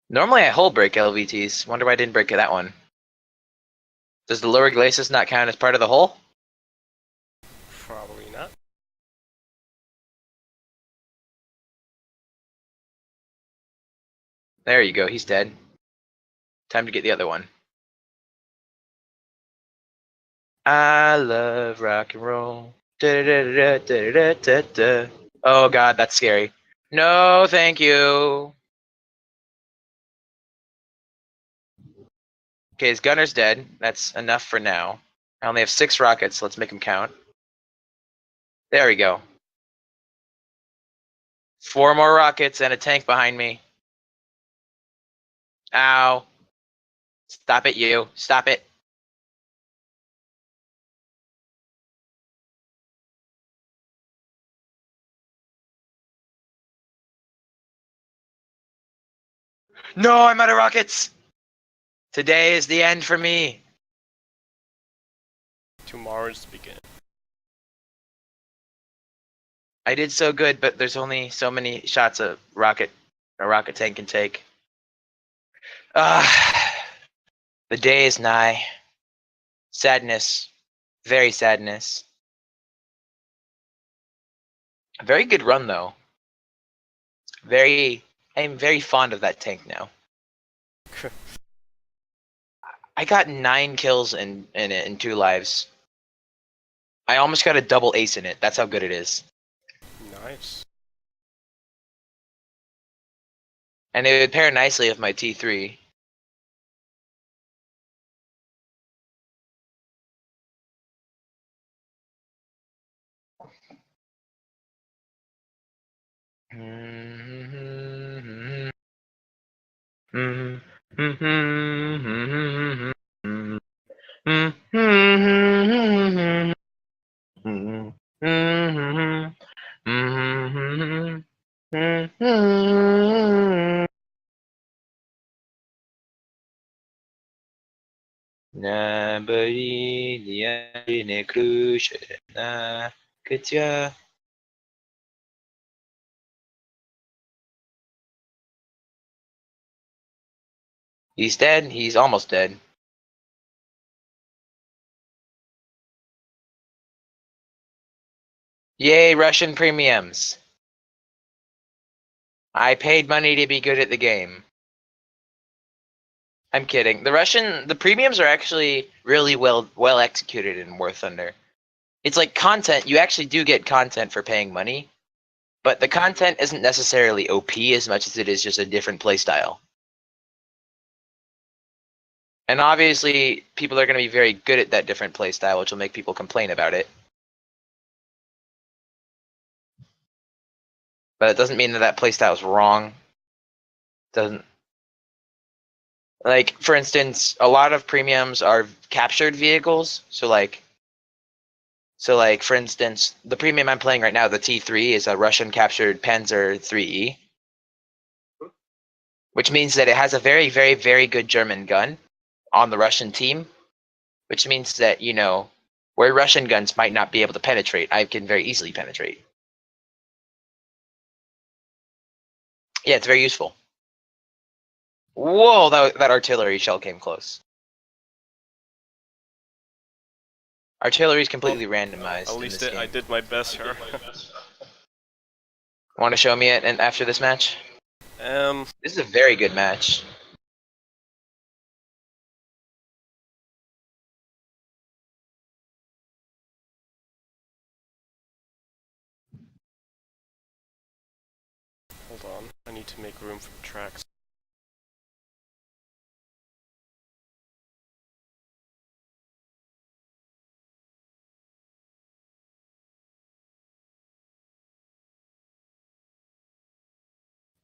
Normally I hull break LVTs. Wonder why I didn't break that one. Does the lower glacis not count as part of the hull? Probably not. There you go, he's dead. Time to get the other one. I love rock and roll. Da-da-da-da-da-da-da-da. Oh god, that's scary. No, thank you. Okay, his gunner's dead. That's enough for now. I only have 6 rockets, so let's make them count. There we go. 4 more rockets and a tank behind me. Ow. Stop it, you. Stop it. No, I'm out of rockets. Today is the end for me. Tomorrow's the beginning. I did so good, but there's only so many shots a rocket tank can take. Ah, the day is nigh. Sadness. Very sadness. A very good run though. I'm very fond of that tank now. I got 9 kills in it in 2 lives. I almost got a double ace in it. That's how good it is. Nice. And it would pair nicely with my T3. He's dead. He's almost dead. Yay, Russian premiums. I paid money to be good at the game. I'm kidding. The premiums are actually really well executed in War Thunder. It's like content. You actually do get content for paying money, but the content isn't necessarily OP as much as it is just a different playstyle. And obviously, people are going to be very good at that different playstyle, which will make people complain about it. But it doesn't mean that that playstyle is wrong. Doesn't. Like, for instance, a lot of premiums are captured vehicles. So like, for instance, the premium I'm playing right now, the T3, is a Russian captured Panzer 3E, which means that it has a very, very, very good German gun on the Russian team, which means that, where Russian guns might not be able to penetrate, I can very easily penetrate. Yeah, it's very useful. Whoa, that artillery shell came close. Artillery is completely randomized. At least I did my best here. Want to show me it and after this match? This is a very good match. Hold on, I need to make room for the tracks.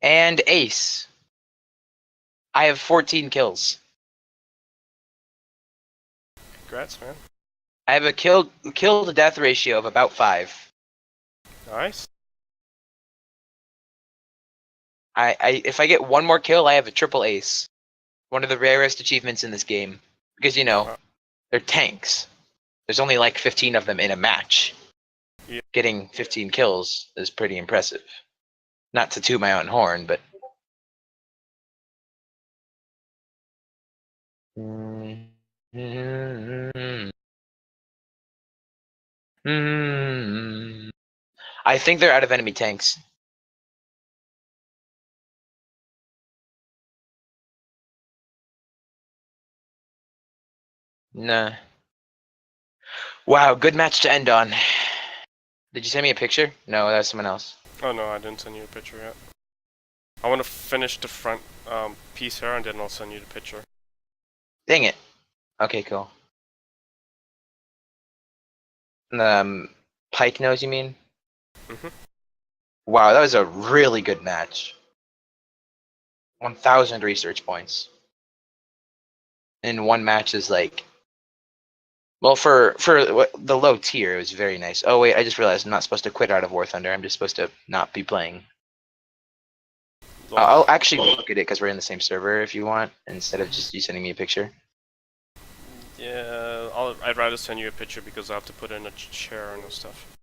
And ace. I have 14 kills. Congrats, man. I have a kill to death ratio of about 5. Nice. If I get one more kill, I have a triple ace. One of the rarest achievements in this game. Because they're tanks. There's only like 15 of them in a match. Yeah. Getting 15 kills is pretty impressive. Not to toot my own horn, but I think they're out of enemy tanks. Nah. Wow, good match to end on. Did you send me a picture? No, that's someone else. Oh no, I didn't send you a picture yet. I want to finish the front piece here and then I'll send you the picture. Dang it. Okay, cool. Pike nose, you mean? Mhm. Wow, that was a really good match. 1,000 research points. In one match is like, well, for the low tier, it was very nice. Oh wait, I just realized I'm not supposed to quit out of War Thunder. I'm just supposed to not be playing. I'll actually look at it because we're in the same server if you want, instead of just you sending me a picture. Yeah, I'd rather send you a picture because I have to put in a chair and stuff.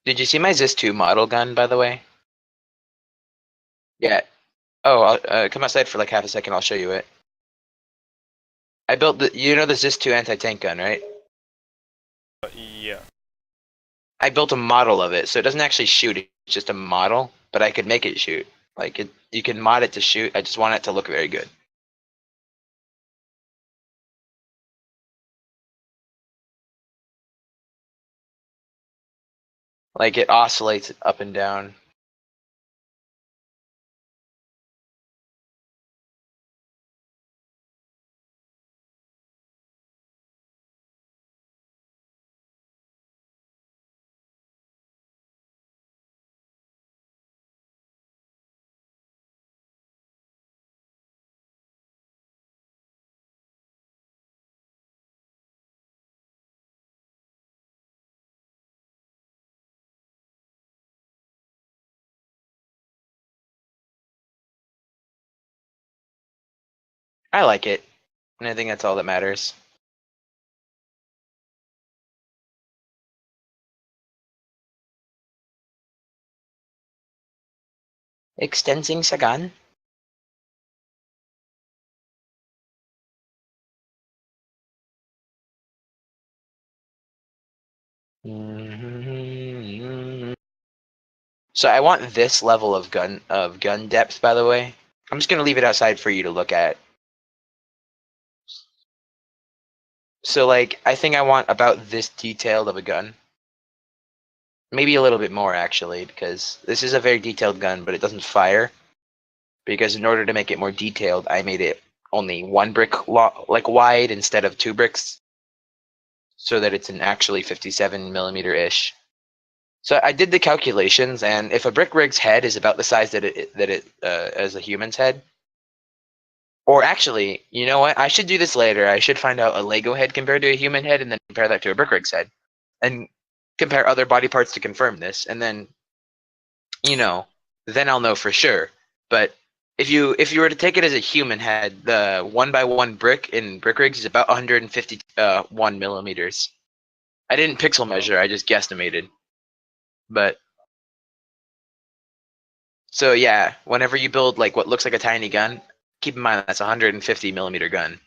Did you see my Zis 2 model gun, by the way? Yeah. Oh, come outside for like half a second. I'll show you it. I built the Zis 2 anti-tank gun, right? Yeah. I built a model of it, so it doesn't actually shoot. It's just a model, but I could make it shoot. Like you can mod it to shoot. I just want it to look very good. Like it oscillates up and down. I like it, and I think that's all that matters. Extending Sagan. So I want this level of gun depth, by the way. I'm just gonna leave it outside for you to look at. So like I think I want about this detailed of a gun. Maybe a little bit more actually, because this is a very detailed gun, but it doesn't fire. because in order to make it more detailed, I made it only 1 brick like wide instead of 2 bricks, so that it's an actually 57 mm ish. So I did the calculations, and if a brick rig's head is about the size that it as a human's head, or actually, you know what? I should do this later. I should find out a Lego head compared to a human head, and then compare that to a brick rig's head, and compare other body parts to confirm this, and then, then I'll know for sure. But if you were to take it as a human head, the 1 by 1 brick in brick rigs is about 151 millimeters. I didn't pixel measure. I just guesstimated. But so yeah, whenever you build like what looks like a tiny gun, keep in mind that's a 150 mm gun.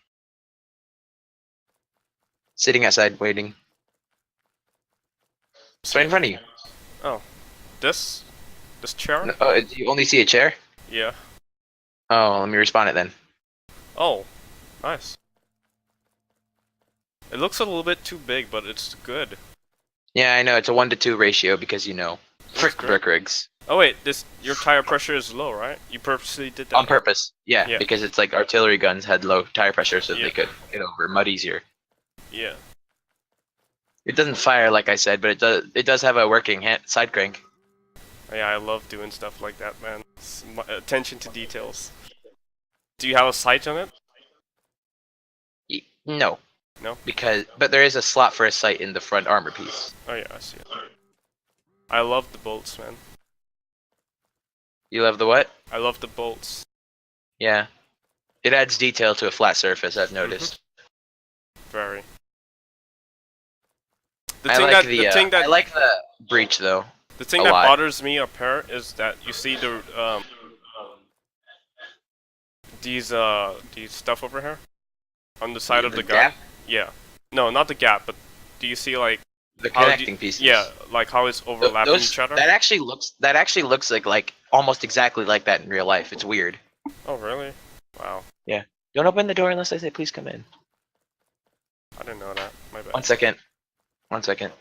Sitting outside waiting. It's right in front of you. Oh, this chair? No, oh, you only see a chair? Yeah. Oh, let me respawn it then. Oh, nice. It looks a little bit too big, but it's good. Yeah, I know it's a 1-to-2 ratio because frick great. brick rigs. Oh wait, your tire pressure is low, right? You purposely did that. On purpose, yeah, Yeah. because it's like artillery guns had low tire pressure, so Yeah. they could get over mud easier. Yeah. It doesn't fire like I said, but it does have a working side crank. Yeah, I love doing stuff like that, man. Attention to details. Do you have a sight on it? No, No? but there is a slot for a sight in the front armor piece. Oh yeah, I see it. I love the bolts, man. You love the what? I love the bolts. Yeah, it adds detail to a flat surface. I've noticed. Very. I like the breach though. The thing a that lot. bothers me up here is that you see the these stuff over here on the side of the gun. gap? Yeah. No, not the gap, but do you see like The how connecting pieces. Yeah, like how it's overlapping each other. That actually looks like almost exactly like that in real life. It's weird. Oh really? Wow. Yeah. Don't open the door unless I say please come in. I didn't know that. My bad. 1 second. 1 second.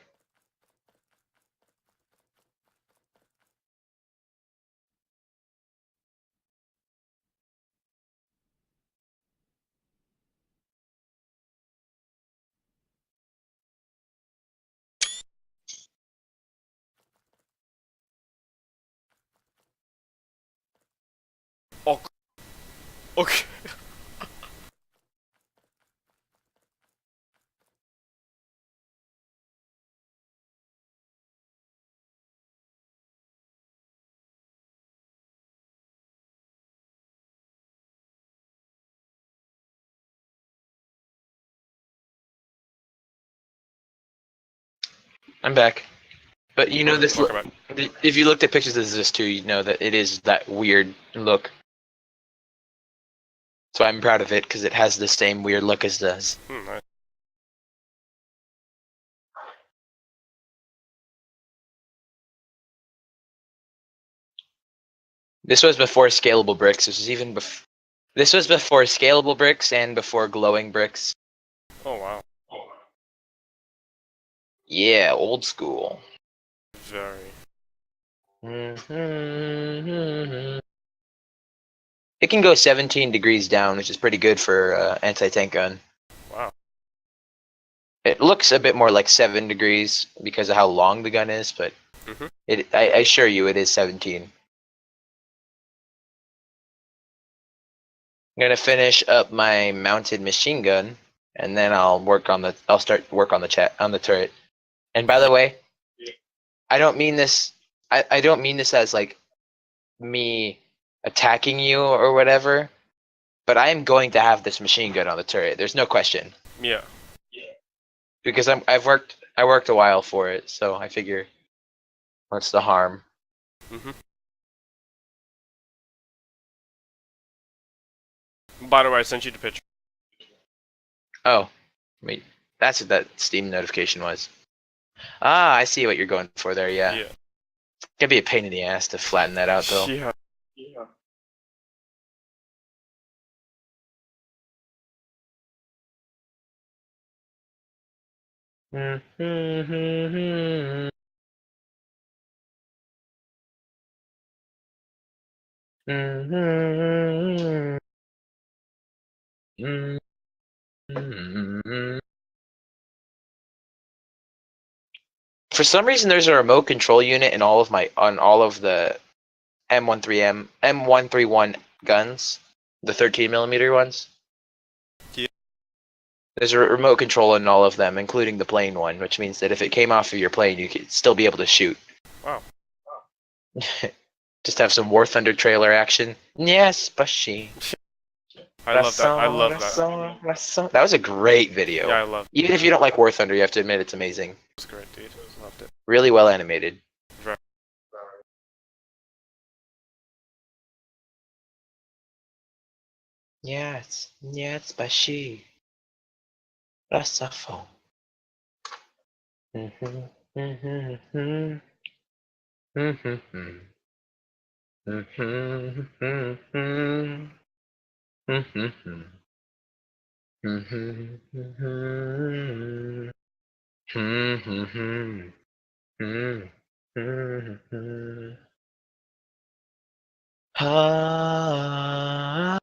Oh. Okay. I'm back. But you know this. Talk about. If you looked at pictures of this too, you know that it is that weird look. So I'm proud of it because it has the same weird look as does. Nice. This was before scalable bricks. This was before scalable bricks and before glowing bricks. Oh wow. Yeah, old school. Very. It can go 17 degrees down, which is pretty good for anti-tank gun. Wow. It looks a bit more like 7 degrees because of how long the gun is, but I assure you it is 17. I'm gonna finish up my mounted machine gun, and then I'll start work on the turret. And by the way, I don't mean this. I don't mean this as like me attacking you or whatever. But I am going to have this machine gun on the turret. There's no question. Yeah. Because I worked a while for it, so I figure what's the harm? By the way, I sent you the picture. Oh, wait, that's what that Steam notification was. Ah, I see what you're going for there. Yeah. Yeah. It's gonna be a pain in the ass to flatten that out, though. Yeah. Mhm. Mhm. For some reason, there's a remote control unit in all of the M131 guns, the 13mm ones. Yeah. There's a remote control in all of them, including the plane one, which means that if it came off of your plane, you could still be able to shoot. Wow. Just have some War Thunder trailer action. Yes, Bashi. I love that. I love that. That was a great video. Yeah, I love Even if you don't like War Thunder, you have to admit it's amazing. it. It's great, dude. Loved it. Really well animated. Very. Yes, yes, Bashi. Rasafo. Mhm, mhm, mhm, mhm, mhm, mhm, mhm, mhm, mhm, mhm, mhm. Ah.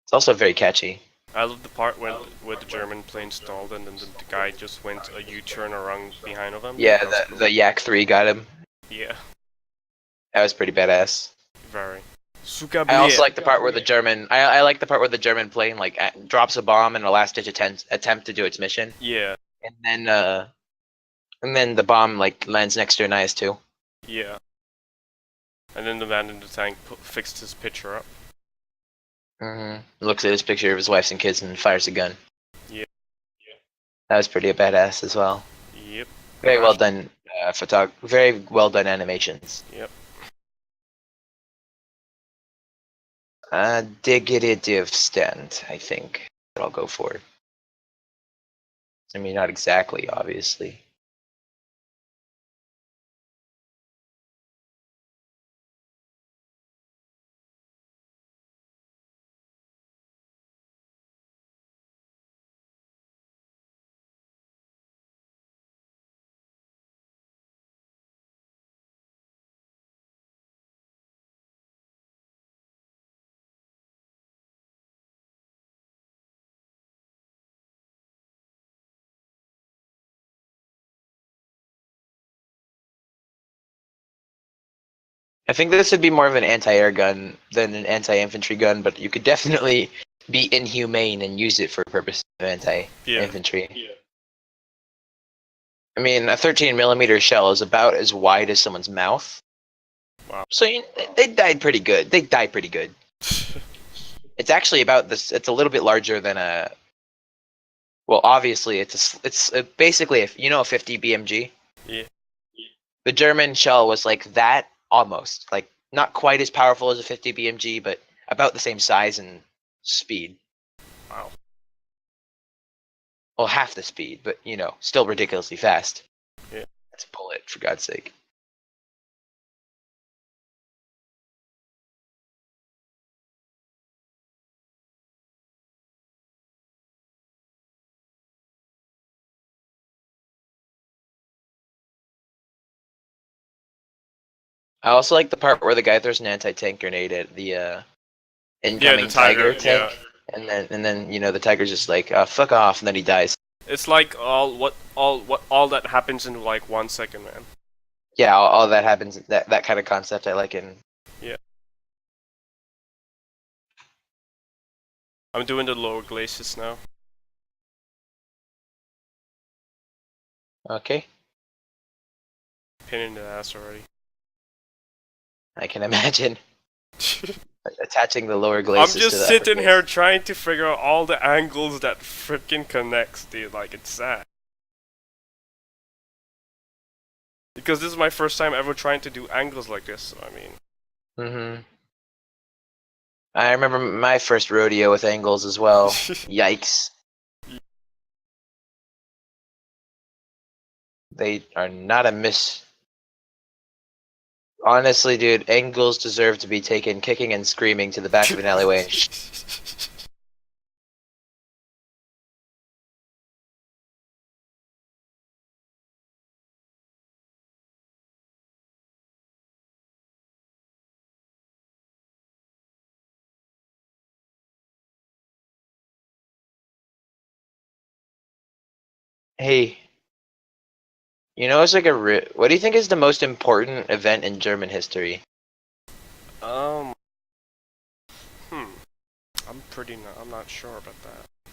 It's also very catchy. I love the part when where the German plane stalled and then the guy just went a U-turn around behind of him. Yeah, That was cool. the Yak 3 got him. Yeah, That was pretty badass. very. I also Sukablier. like the part where the German. I like the part where the German plane like drops a bomb in a last ditch attempt to do its mission, Yeah, and then the bomb like lands next to an IS-2. yeah. And then the man in the tank fixed his picture up. Looks at his picture of his wife and kids and fires a gun. Yeah. That was pretty badass as well. Yep. Very well Crash. done, very well done animations. Yep. Digitive stand, I think that I'll go for. I mean, not exactly, obviously. I think this would be more of an anti-air gun than an anti-infantry gun, but you could definitely be inhumane and use it for purposes of Yeah. anti-infantry. Yeah. I mean, a 13mm shell is about as wide as someone's mouth. Wow. So they died pretty good. They die pretty good. It's actually about this. It's a little bit larger than a. Well, obviously, it's basically if you know a 50 BMG. Yeah. The German shell was like that almost, like not quite as powerful as a 50 BMG, but about the same size and speed. Wow. Well, half the speed, but still ridiculously fast. Yeah. That's a bullet, for God's sake. I also like the part where the guy throws an anti-tank grenade at the incoming tiger tank, yeah. and then the tiger's just like, fuck off, and then he dies. It's like all that happens in like 1 second, man. Yeah, all that happens. That kind of concept I like in. Yeah. I'm doing the lower glaciers now. Okay, Pain in the ass already. I can imagine attaching the lower I'm glacis to just the sitting upper here glacis. trying to figure out all the angles that freaking connects, dude. Like, it's sad. Because this is my first time ever trying to do angles like this, so I mean. I remember my first rodeo with angles as well. Yikes. They are not a miss. Honestly, dude, angles deserve to be taken kicking and screaming to the back of an alleyway and Hey, you know, it's like what do you think is the most important event in German history? Um. Hmm. I'm not sure about that.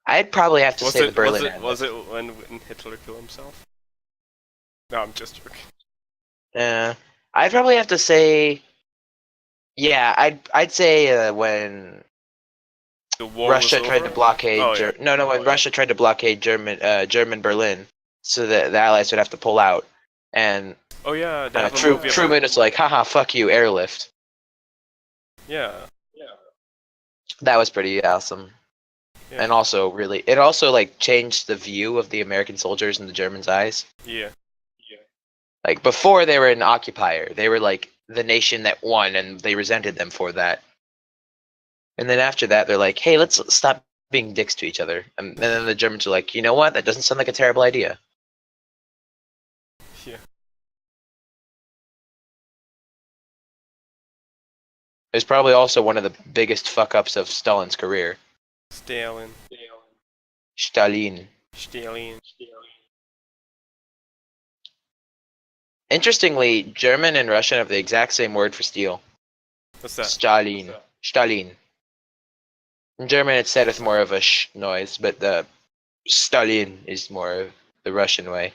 I'd probably have to Was say the it? Was Berlin it? Was Ambush. it when Hitler killed himself? No, I'm just joking. Uh, I'd probably have to say, yeah, I'd say when The war was Russia tried over. to blockade Oh yeah. when Russia tried to blockade German Berlin, so that the Allies would have to pull out, and Oh yeah. They have a movie about. Truman is like, haha, fuck you, airlift. Yeah. That was pretty awesome. Yeah. And also really, it also like changed the view of the American soldiers in the Germans' eyes. Yeah. Like before they were an occupier, they were like the nation that won and they resented them for that. And then after that they're like, hey, let's stop being dicks to each other. And then the Germans are like, you know what? That doesn't sound like a terrible idea. Yeah. It was probably also one of the biggest fuck ups of Stalin's career. Stalin. Stalin. Stalin. Interestingly, German and Russian have the exact same word for steel. What's that? Stalin. Stalin. In German, it's said with more of a sh noise, but the Stalin is more of the Russian way.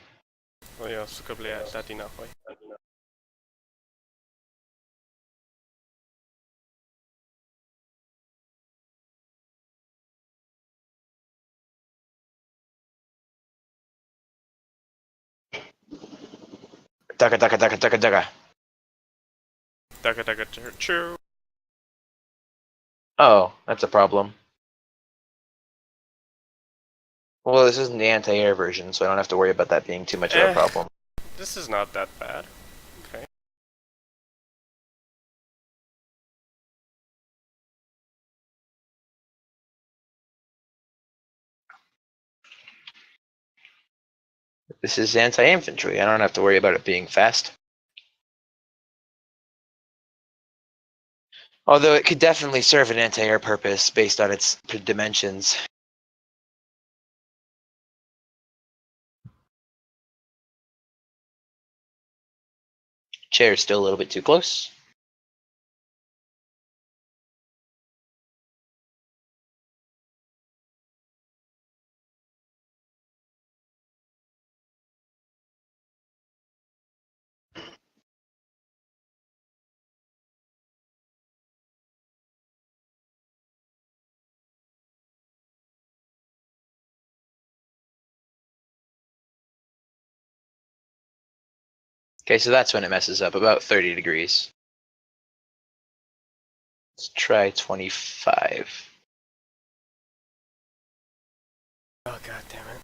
Oh ja, så kan det bli latina. Oj. Taka taka taka taka taka. Daga daga choo. Oh, that's a problem. Well, this isn't the anti-air version, so I don't have to worry about that being too much of a problem. This is not that bad. Okay. This is anti-infantry. I don't have to worry about it being fast. Although it could definitely serve an anti-air purpose based on its dimensions. Chair's still a little bit too close. Okay, so that's when it messes up, about 30 degrees. Let's try 25. Oh god damn it.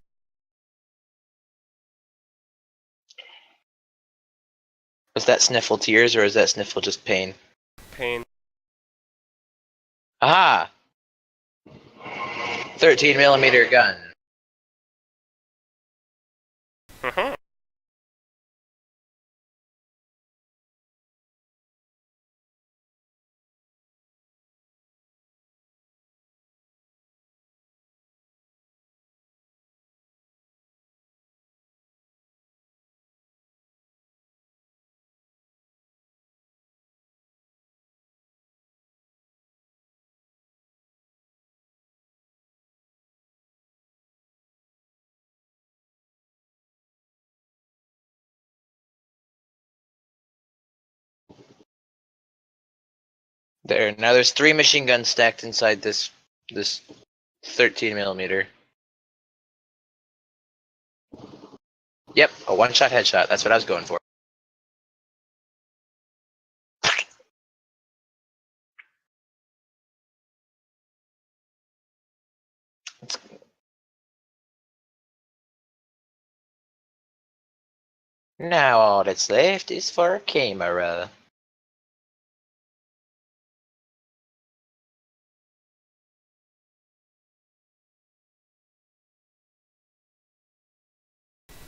Was that sniffle tears or is that sniffle just pain? Pain. Aha! 13 millimeter gun. Mhm. There. Now there's 3 machine guns stacked inside this 13 millimeter. Yep, a one-shot headshot. That's what I was going for. Now all that's left is for a camera.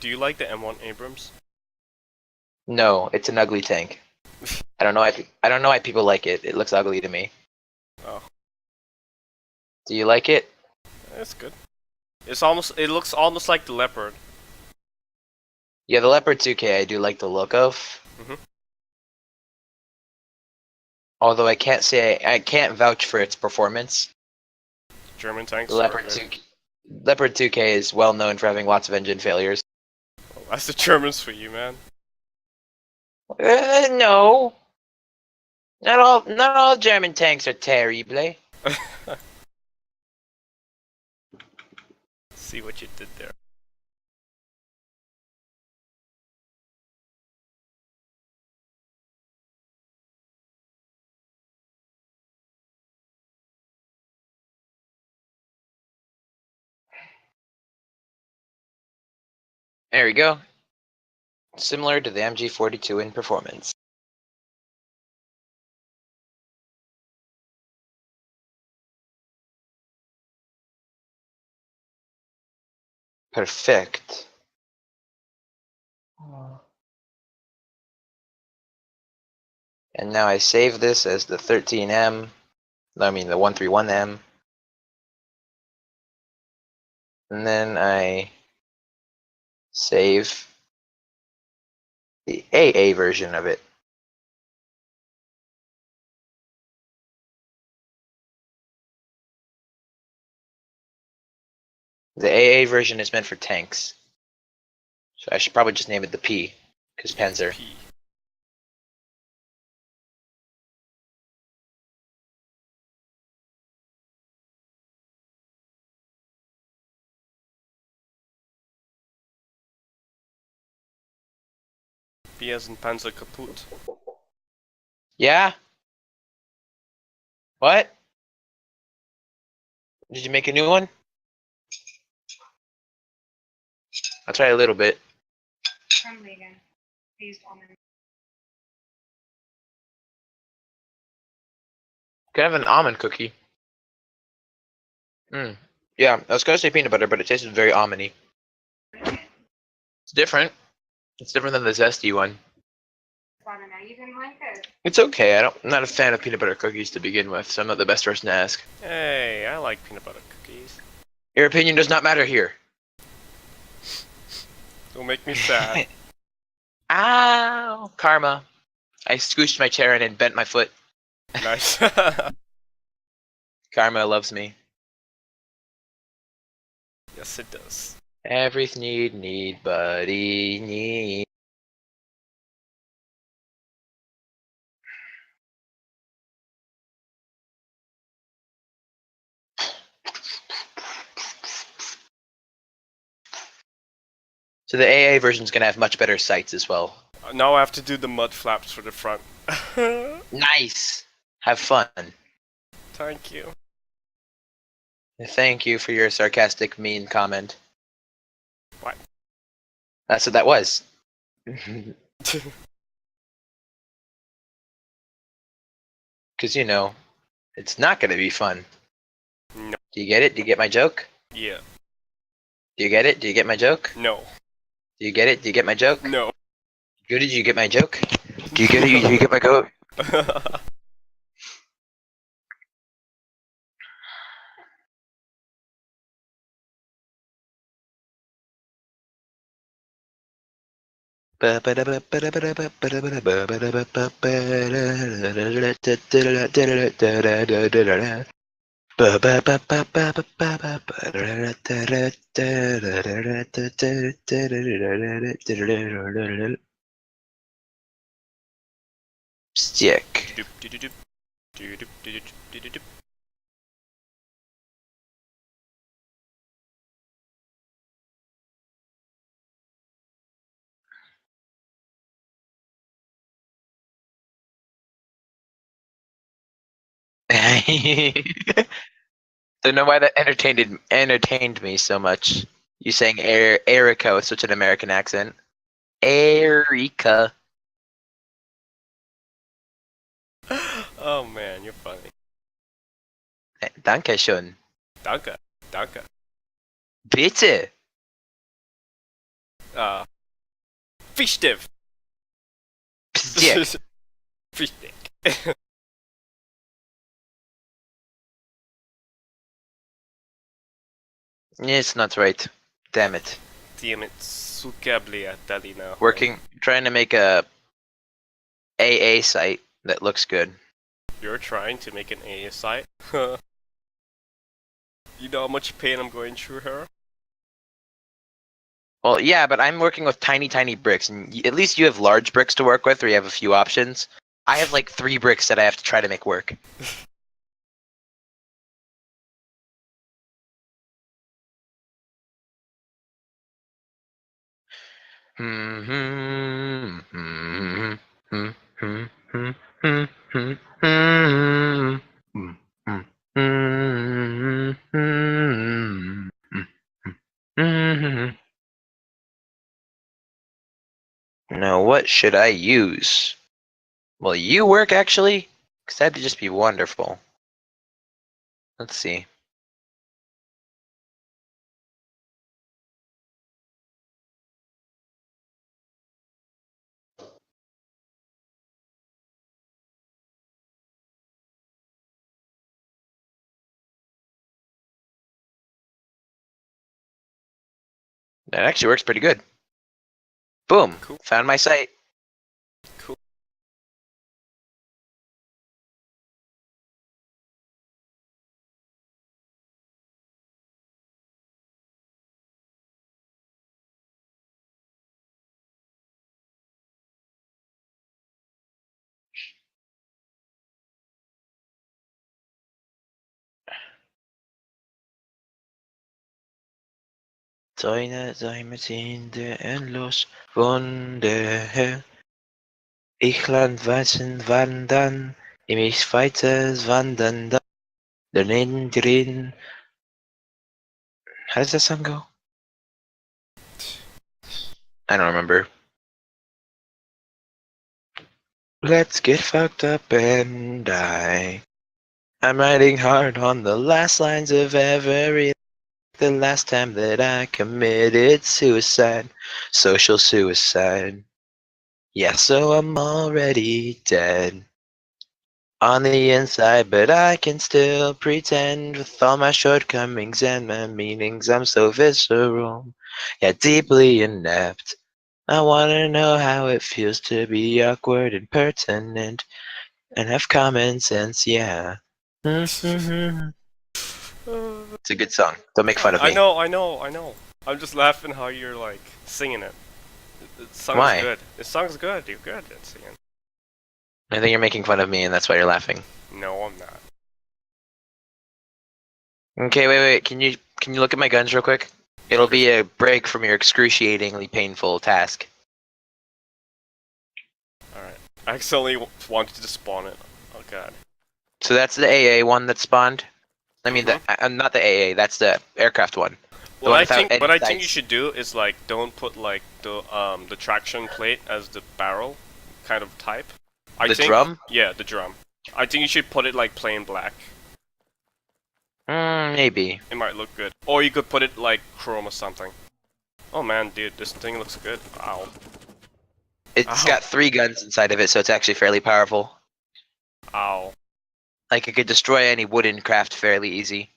Do you like the M1 Abrams? No, it's an ugly tank. I don't know why people like it. It looks ugly to me. Oh, Do you like it? that's good. It looks almost like the Leopard. Yeah, the Leopard 2K I do like the look of. Mhm. Although I can't vouch for its performance. German tanks The are Leopard good. 2 Leopard 2K is well known for having lots of engine failures. Well, that's the Germans for you, man. No. Not all German tanks are terrible. See what you did there. There we go. Similar to the MG42 in performance. Perfect. And now I save this as the 13M. I mean the 131M. And then I save the AA version of it. The AA version is meant for tanks. So I should probably just name it the P, because Panzer. P. P as in Panzer Kaput. Yeah? What? Did you make a new one? I'll try a little bit. From Megan. I used almond. Can I have an almond cookie? Yeah, I was gonna say peanut butter, but it tasted very almondy. It's different. It's different than the zesty one. I don't know. You didn't like it. It's okay. I'm not a fan of peanut butter cookies to begin with, so I'm not the best person to ask. Hey, I like peanut butter cookies. Your opinion does not matter here. Don't make me sad. Ow! Karma. I scooched my chair in and bent my foot. Nice. Karma loves me. Yes, it does. Everything need, buddy, need. So the AA version is gonna have much better sights as well. Now I have to do the mud flaps for the front. Nice. Have fun. Thank you. Thank you for your sarcastic, mean comment. What? That's what that was. Because, you know, it's not going to be fun. No. Do you get it? Do you get my joke? Yeah. Do you get it? Do you get my joke? No. Do you get it? Do you get my joke? No. Good, did you get my joke? Do you get it? Do you get my joke? Stick. Doop, doop, doop, doop, doop, doop, doop, doop, doop. Don't know why that entertained me so much. You saying Erica with such an American accent. Erica. Oh man, you're funny. Danke schön. Danke. Danke. Bitte. Fischdiv. Stick. Fischdick. It's not right. Damn it. Damn it, sukabli dali na ako. Trying to make a AA site that looks good. You're trying to make an AA site? You know how much pain I'm going through here? Well, yeah, but I'm working with tiny bricks, and at least you have large bricks to work with, or you have a few options. I have like 3 bricks that I have to try to make work. Now, what should I use? Will you work actually? Because that'd just be wonderful. Let's see. That actually works pretty good. Boom. Cool. Found my site. Cool. Deine Seine endlos Wunder. Ich landweisen wandern, ich weiter wandern, daneben drin. How does that song go? I don't remember. Let's get fucked up and die. I'm riding hard on the last lines of every. The last time that I committed suicide, social suicide. Yeah, so I'm already dead on the inside, but I can still pretend with all my shortcomings and my meanings. I'm so visceral, yet deeply inept. I wanna know how it feels to be awkward and pertinent and have common sense, yeah. It's a good song. Don't make fun of me. I know. I'm just laughing how you're like singing it. It sounds Why? good. It sounds good. You're good at singing. I think you're making fun of me and that's why you're laughing. No, I'm not. Okay, wait. Can you look at my guns real quick? It'll be a break from your excruciatingly painful task. Alright. I accidentally wanted to spawn it. Oh god. So that's the AA one that spawned. I mean, not the AA. That's the aircraft one. What one I without think, any what I think sights. you should do is like don't put like the traction plate as the barrel kind of type. I The think, drum? Yeah, the drum. I think you should put it like plain black. Maybe. It might look good. Or you could put it like chrome or something. Oh man, dude, this thing looks good. Ow. It's Ow. got 3 guns inside of it, so it's actually fairly powerful. Ow. Like, it could destroy any wooden craft fairly easy.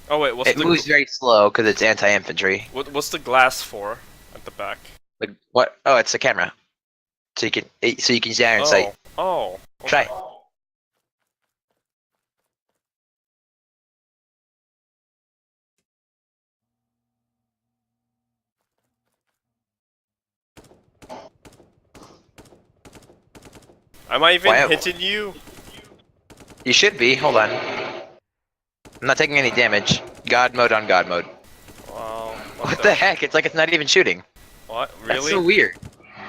Oh wait, what's It the moves very slow because it's anti-infantry. what's the glass for at the back? Like, what? Oh, it's a camera. So you can use the iron sight. Oh. Okay. Try. Am I even Why- hitting you? You should be. Hold on. I'm not taking any damage. God mode on God mode. Wow. What the heck? It's like it's not even shooting. What? That's Really? so weird.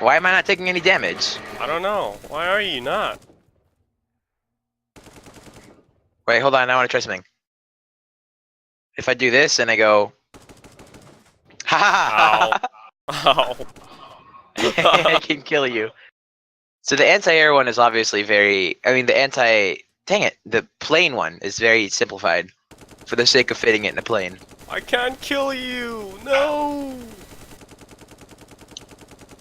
Why am I not taking any damage? I don't know. Why are you not? Wait, hold on. I want to try something. If I do this and I go, ha ha ha, Ow. I can kill you. So the anti-air one is obviously very. I mean, dang it, the plane one is very simplified, for the sake of fitting it in a plane. I can't kill you. No.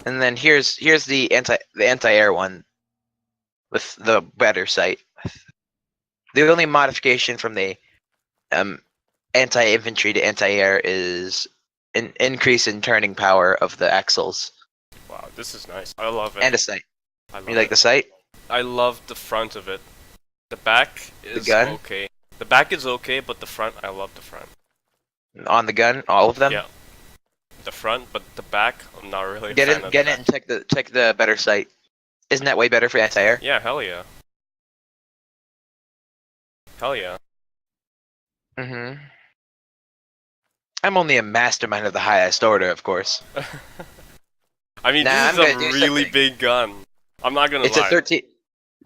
And then here's the anti-air one, with the better sight. The only modification from the anti-infantry to anti-air is an increase in turning power of the axles Wow, this is nice. I love it. and a sight. I love You like it. the sight? I love the front of it. The back The is gun? okay. The back is okay, but the front, I love the front. On the gun, all of them? Yeah, the front, but the back, I'm not really a Get fan in, of get the in back. and check the better sight. Isn't that way better for anti-air? Yeah, hell yeah. Hell yeah. Mm-hmm. I'm only a mastermind of the highest order, of course. I mean, Nah, this I'm is a gonna do really something. big gun. I'm not gonna It's a lie. 13.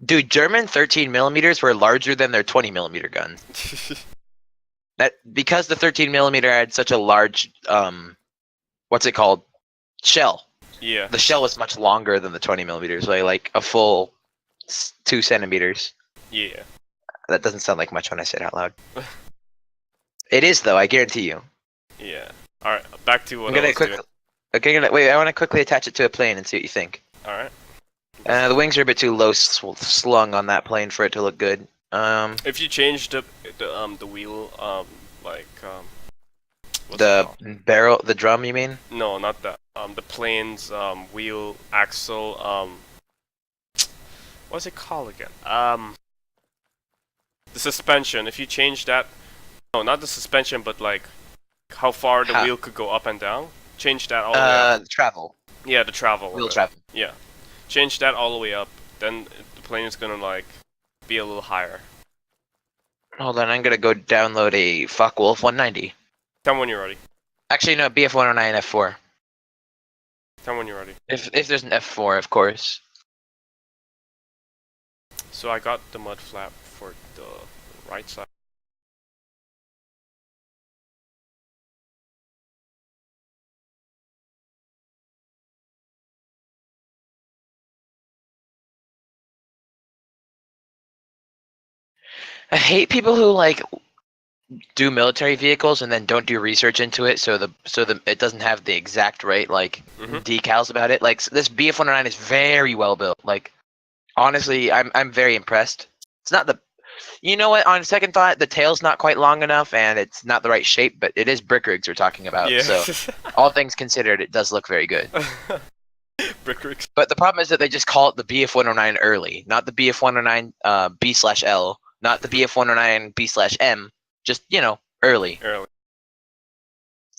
Dude, German 13 millimeters were larger than their 20 millimeter gun. That because the 13 millimeter had such a large what's it called? Shell. Yeah. The shell was much longer than the 20 millimeters, like a full 2 centimeters. Yeah. That doesn't sound like much when I say it out loud. It is though, I guarantee you. Yeah. Alright, back to what I'm I gonna was doing. wait. I want to quickly attach it to a plane and see what you think. Alright. The wings are a bit too low slung on that plane for it to look good. If you change the wheel, what's it The called? barrel, the drum, you mean? No, not that. The plane's wheel axle, what's it called again? The suspension. If you change that, no, not the suspension, but like how far the wheel could go up and down. Change that all the way up. Travel, Yeah, the travel of wheel it. travel. Yeah, change that all the way up. Then the plane is gonna like be a little higher. Hold on, I'm gonna go download a Focke-Wulf 190. Tell me when you're ready. Actually, no, BF 109 F4. Tell me when you're ready. If there's an F4, of course. So I got the mud flap for the right side. I hate people who like do military vehicles and then don't do research into it, so the it doesn't have the exact right like Mhm. decals about it. Like this BF 109 is very well built. Like honestly, I'm very impressed. It's not the You know what? On second thought, the tail's not quite long enough, and it's not the right shape. But it is brick rigs we're talking about, Yeah. so all things considered, it does look very good. Brick rigs. But the problem is that they just call it the BF-109 early, not the BF-109 B/L, not the BF-109 B/M. Just early. Early.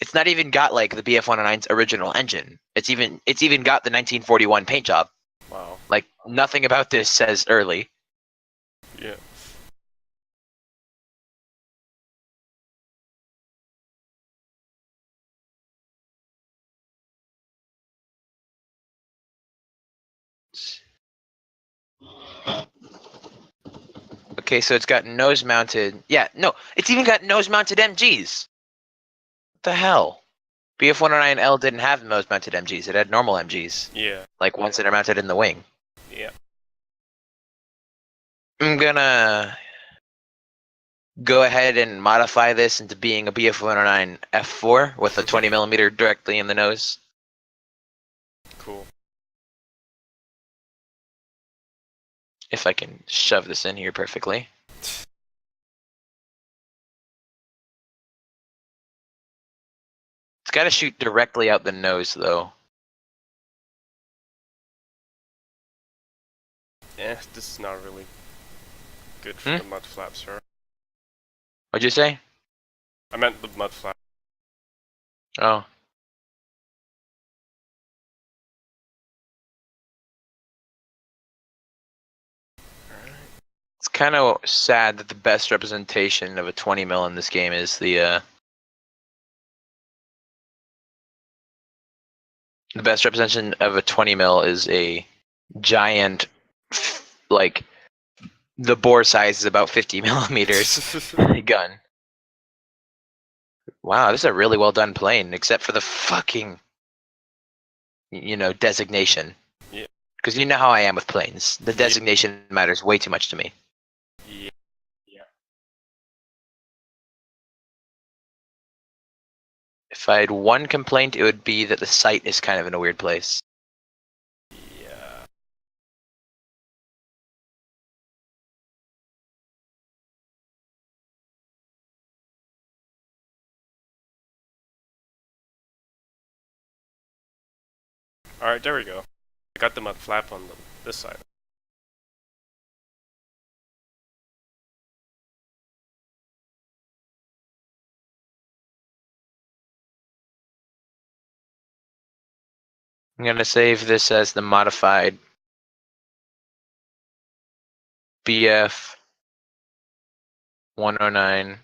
It's not even got like the BF-109's original engine. It's even got the 1941 paint job. Wow. Like nothing about this says early. Yeah. Okay, so it's got nose mounted. Yeah, no, it's even got nose mounted MGs. What the hell? BF-109L didn't have nose mounted MGs. It had normal MGs, Yeah. like ones that are mounted in the wing. Yeah. I'm gonna go ahead and modify this into being a BF-109 F4 with a 20 millimeter directly in the nose. Cool. If I can shove this in here perfectly. It's got to shoot directly out the nose, though. This is not really good for Hmm? the mud flaps, sir. What'd you say? I meant the mud flap. Oh. It's kind of sad that the best representation of a 20 mil in this game is the best representation of a 20 mil is a giant, like the bore size is about 50 millimeters gun. Wow, this is a really well done plane, except for the fucking, designation. Yeah. Because you know how I am with planes. The Yeah. designation matters way too much to me. Yeah. If I had one complaint, it would be that the sight is kind of in a weird place. Yeah. Alright, there we go. I got the mud flap on this side. I'm gonna save this as the modified BF 109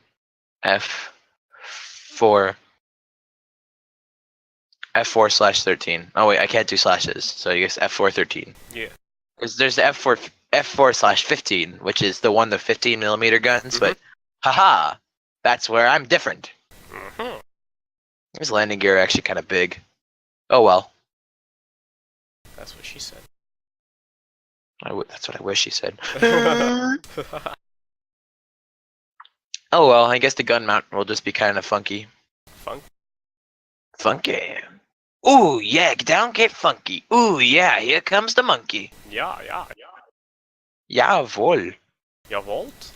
F4 F4/13. Oh wait, I can't do slashes, so I guess F413. Yeah. Because there's the F4/15, which is the one the 15mm guns, but haha, that's where I'm different. Mm-hmm. His landing gear actually kind of big. Oh well. That's what she said. That's what I wish he said. Oh well, I guess the gun mount will just be kind of funky. Funk? Funky. Ooh, yeah, get down, get funky. Ooh, yeah, here comes the monkey. Yeah. Jawohl. Jawolt?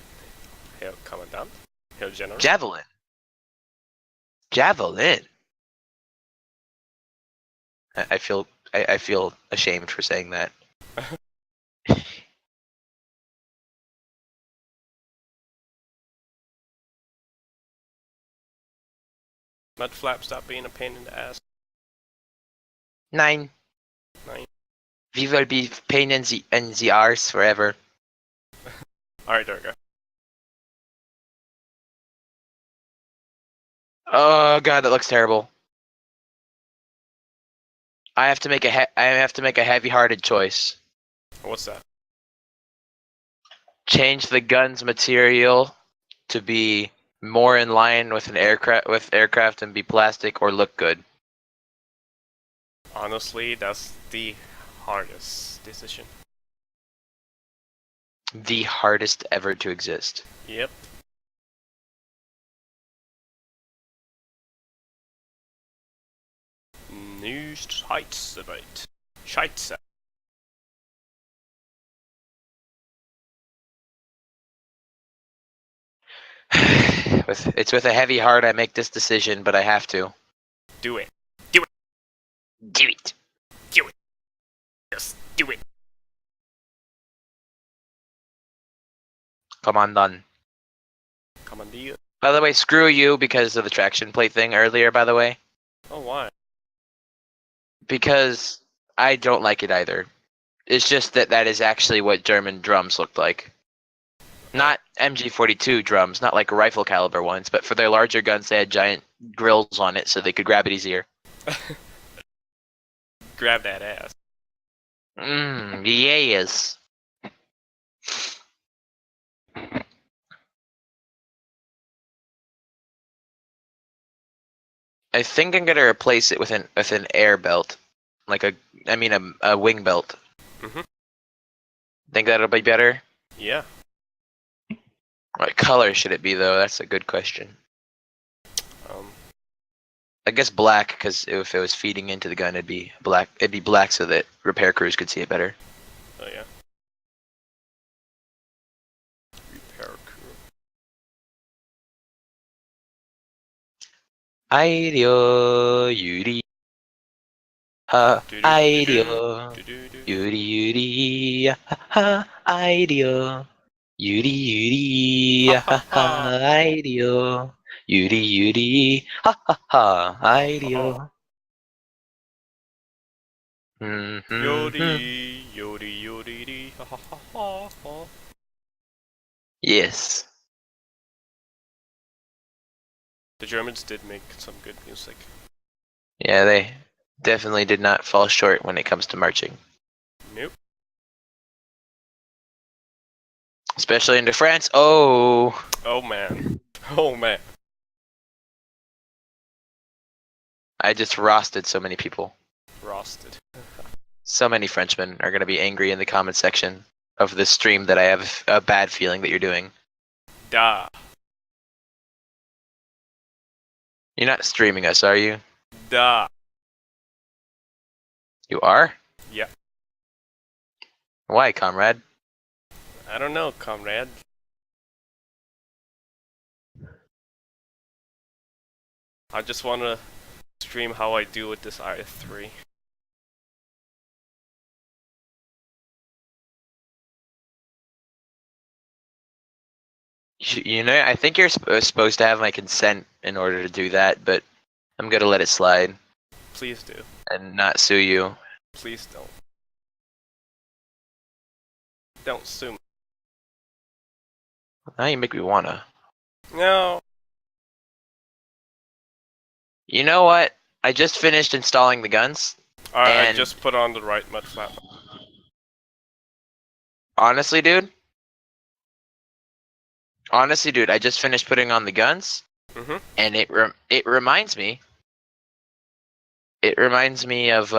Herr Kommandant? Herr General? Javelin. Javelin. I feel ashamed for saying that. Mud flap, stop being a pain in the ass. 9. 9. We will be pain in the arse forever. Alright, there we go. Oh god, that looks terrible. I have to make a heavy-hearted choice. What's that? Change the gun's material to be more in line with aircraft and be plastic or look good. Honestly, that's the hardest decision. The hardest ever to exist. Yep. Nu Scheizarbeit. Scheiße. It's with a heavy heart I make this decision, but I have to. Do it. Do it. Do it. Just do it. Come on, done. Commandeer. By the way, screw you because of the traction plate thing earlier, by the way. Oh, why? Because I don't like it either. It's just that is actually what German drums looked like. Not MG42 drums, not like rifle caliber ones, but for their larger guns they had giant grills on it so they could grab it easier. Grab that ass. Yes. I think I'm gonna replace it with an air belt, like a wing belt. Mhm. Think that'll be better? Yeah. What color should it be though? That's a good question. I guess black, because if it was feeding into the gun, it'd be black. It'd be black so that repair crews could see it better. Oh yeah. Repair crew. Aidio Yuri. Ha Aidio Do-do-do-do. Yuri Yuri. Ha ha Aidio Yuri Yuri. Ha ha Ha ha ha. Aidio Yuri Yuri. Ha ha ha Ha ha ha. Aidio. Yodi, yodi, yodi, dee, ha ha ha ha ha. Yes. The Germans did make some good music. Yeah, they definitely did not fall short when it comes to marching. Nope. Especially into France. Oh. Oh man. Oh man. I just roasted so many people. Roasted. So many Frenchmen are going to be angry in the comment section of this stream that I have a bad feeling that you're doing. Da. You're not streaming us, are you? Da. You are? Yeah. Why, comrade? I don't know, comrade. I just wanna stream how I do with this i3. You know, I think you're supposed to have my consent in order to do that, but I'm gonna let it slide Please do. and not sue you. Please don't. Don't sue me. Now you make me wanna. No. You know what? I just finished installing the guns, Alright, I and just put on the right mud flap. honestly, dude, I just finished putting on the guns, Mm-hmm. and it reminds me. It reminds me of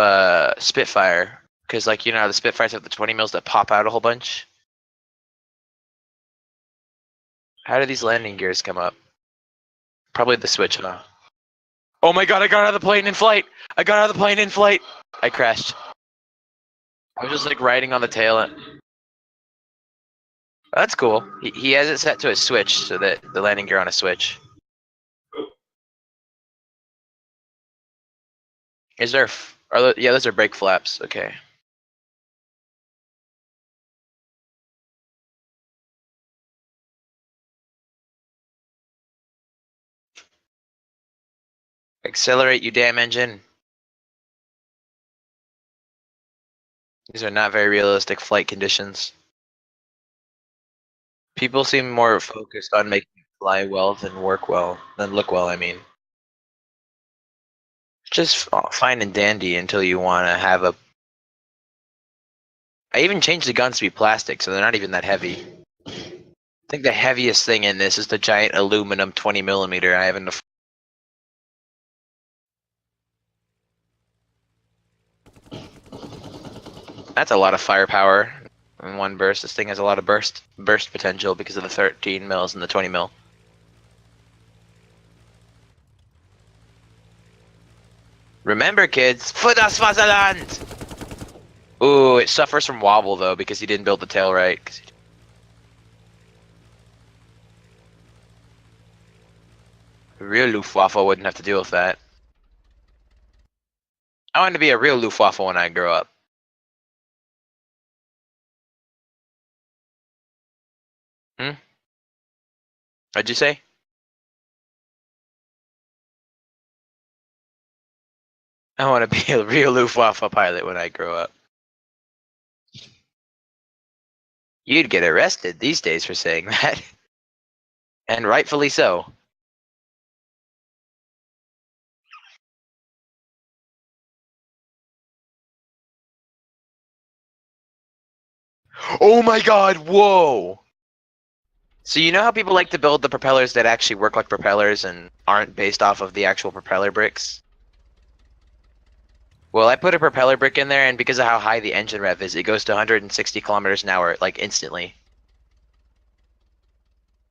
Spitfire, because like you know how the Spitfires have the 20 mils that pop out a whole bunch. How do these landing gears come up? Probably the switch, huh? Oh my god! I got out of the plane in flight. I got out of the plane in flight. I crashed. I was just like riding on the tail. That's cool. He has it set to a switch so that the landing gear on a switch. Is there? Yeah, those are brake flaps. Okay. Accelerate, you damn engine. These are not very realistic flight conditions. People seem more focused on making it fly well than work well, than look well, I mean. Just fine and dandy until you want to have a. I even changed the guns to be plastic, so they're not even that heavy. I think the heaviest thing in this is the giant aluminum 20 mm I have in the. That's a lot of firepower in one burst. This thing has a lot of burst potential because of the 13 mils and the 20 mil. Remember, kids, für das Vaterland! Ooh, it suffers from wobble though because he didn't build the tail right. A real Luftwaffe wouldn't have to deal with that. I want to be a real Luftwaffe when I grow up. Hmm? What'd you say? I want to be a real Luftwaffe pilot when I grow up. You'd get arrested these days for saying that. And rightfully so. Oh my god, whoa! So you know how people like to build the propellers that actually work like propellers and aren't based off of the actual propeller bricks? Well, I put a propeller brick in there, and because of how high the engine rev is, it goes to 160 kilometers an hour, like instantly.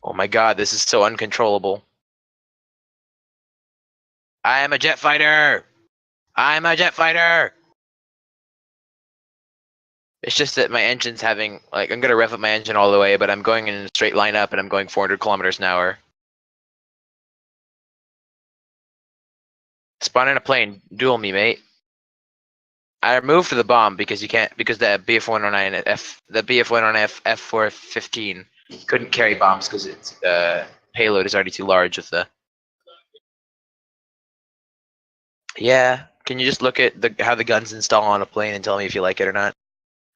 Oh my god, this is so uncontrollable. I am a jet fighter! I'm a jet fighter! It's just that my engine's having, like, I'm gonna rev up my engine all the way, but I'm going in a straight line up and I'm going 400 kilometers an hour. Spawn in a plane, duel me, mate. I removed the bomb because you can't, because the BF-109 the BF-109 F415 couldn't carry bombs because its payload is already too large with the. Yeah, can you just look at how the guns install on a plane and tell me if you like it or not?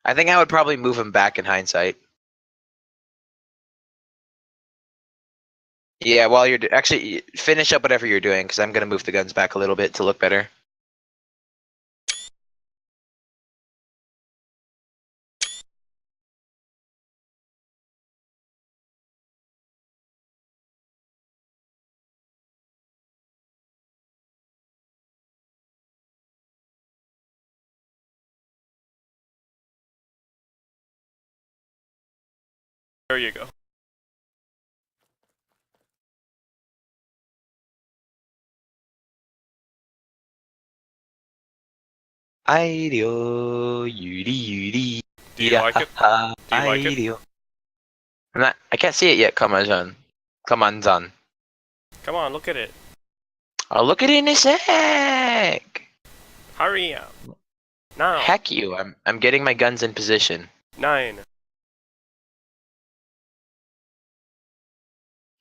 I think I would probably move them back in hindsight. Yeah, while you're actually finish up whatever you're doing, because I'm gonna move the guns back a little bit to look better. There you go. Ideo, yuri yuri. Do you like it? Do you like it? Ideo. I can't see it yet. Come on, Zan. Come on, look at it. I'll look at it in a sec. Hurry up. Now. Heck you! I'm getting my guns in position. 9.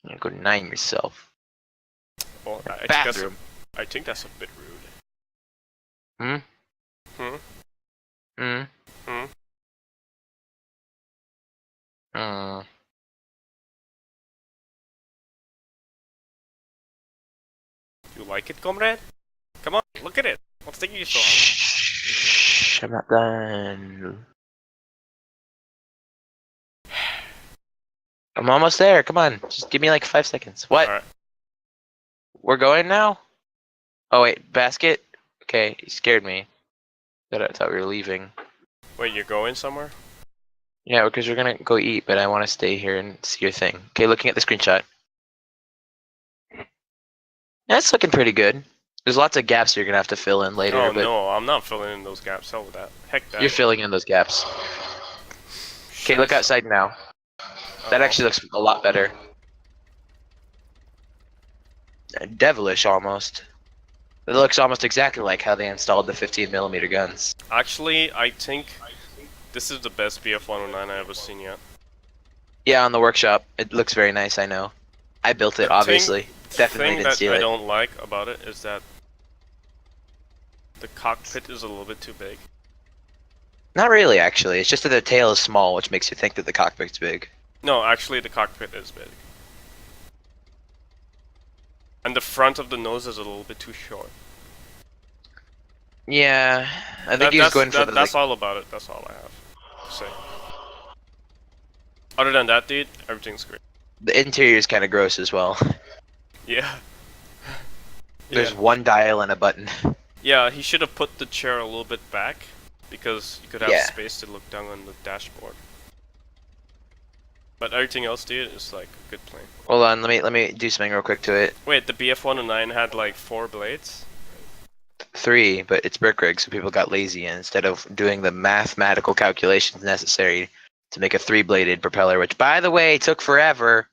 You go 9 yourself. Well, Bathroom. I think that's a bit rude. Hmm? Hmm? Hmm? Hmm? Hmm. You like it, comrade? Come on, look at it. What's taking you so long? Shh, I'm not done. I'm almost there. Come on. Just give me like 5 seconds. What? Alright. We're going now? Oh, wait. Basket? Okay. You scared me. I thought we were leaving. Wait, you're going somewhere? Yeah, because we're going to go eat, but I want to stay here and see your thing. Okay, looking at the screenshot. That's looking pretty good. There's lots of gaps you're going to have to fill in later, Oh but no, I'm not filling in those gaps. Hell with that. Heck that. you're filling in those gaps. Okay, Shit. look outside now. That Uh-oh. actually looks a lot better. Devilish, almost. It looks almost exactly like how they installed the 15mm guns. Actually, I think this is the best BF-109 I've ever seen yet. Yeah, on the workshop. It looks very nice, I know. I built it, The obviously. Definitely thing didn't that steal I it. don't like about it is that the cockpit is a little bit too big. Not really, actually. It's just that the tail is small, which makes you think that the cockpit's big. No, actually the cockpit is big. And the front of the nose is a little bit too short. Yeah, I think he was going for the that's all about it. That's all I have to say. Other than that, dude, everything's great. the interior is kind of gross as well. Yeah. There's Yeah. one dial and a button. Yeah, he should have put the chair a little bit back because you could have Yeah. space to look down on the dashboard. But everything else, dude, is like a good plane. Hold on, let me do something real quick to it. Wait, the BF-109 had like 4 blades? 3, but it's brick rig, so people got lazy, and instead of doing the mathematical calculations necessary to make a 3-bladed propeller, which by the way took forever.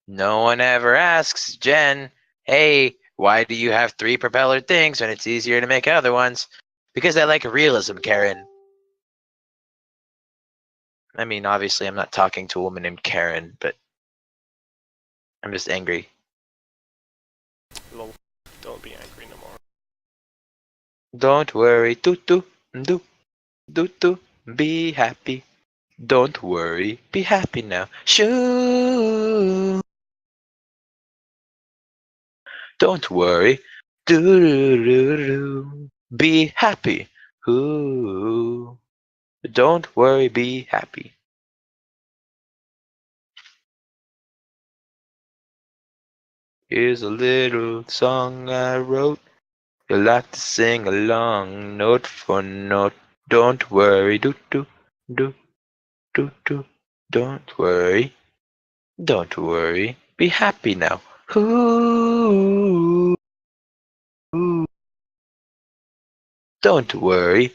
No one ever asks Jen, hey, why do you have 3 propeller things when it's easier to make other ones? Because I like realism, Karen. I mean, obviously, I'm not talking to a woman named Karen, but I'm just angry. Lol. Don't be angry no more. Don't worry, do, be happy. Don't worry, be happy now. Shoo. Don't worry, do, be happy. Ooh. Don't worry, be happy. Here's a little song I wrote. You'll like to sing along, note for note. Don't worry, do, do. Don't worry, be happy now. Ooh, don't worry.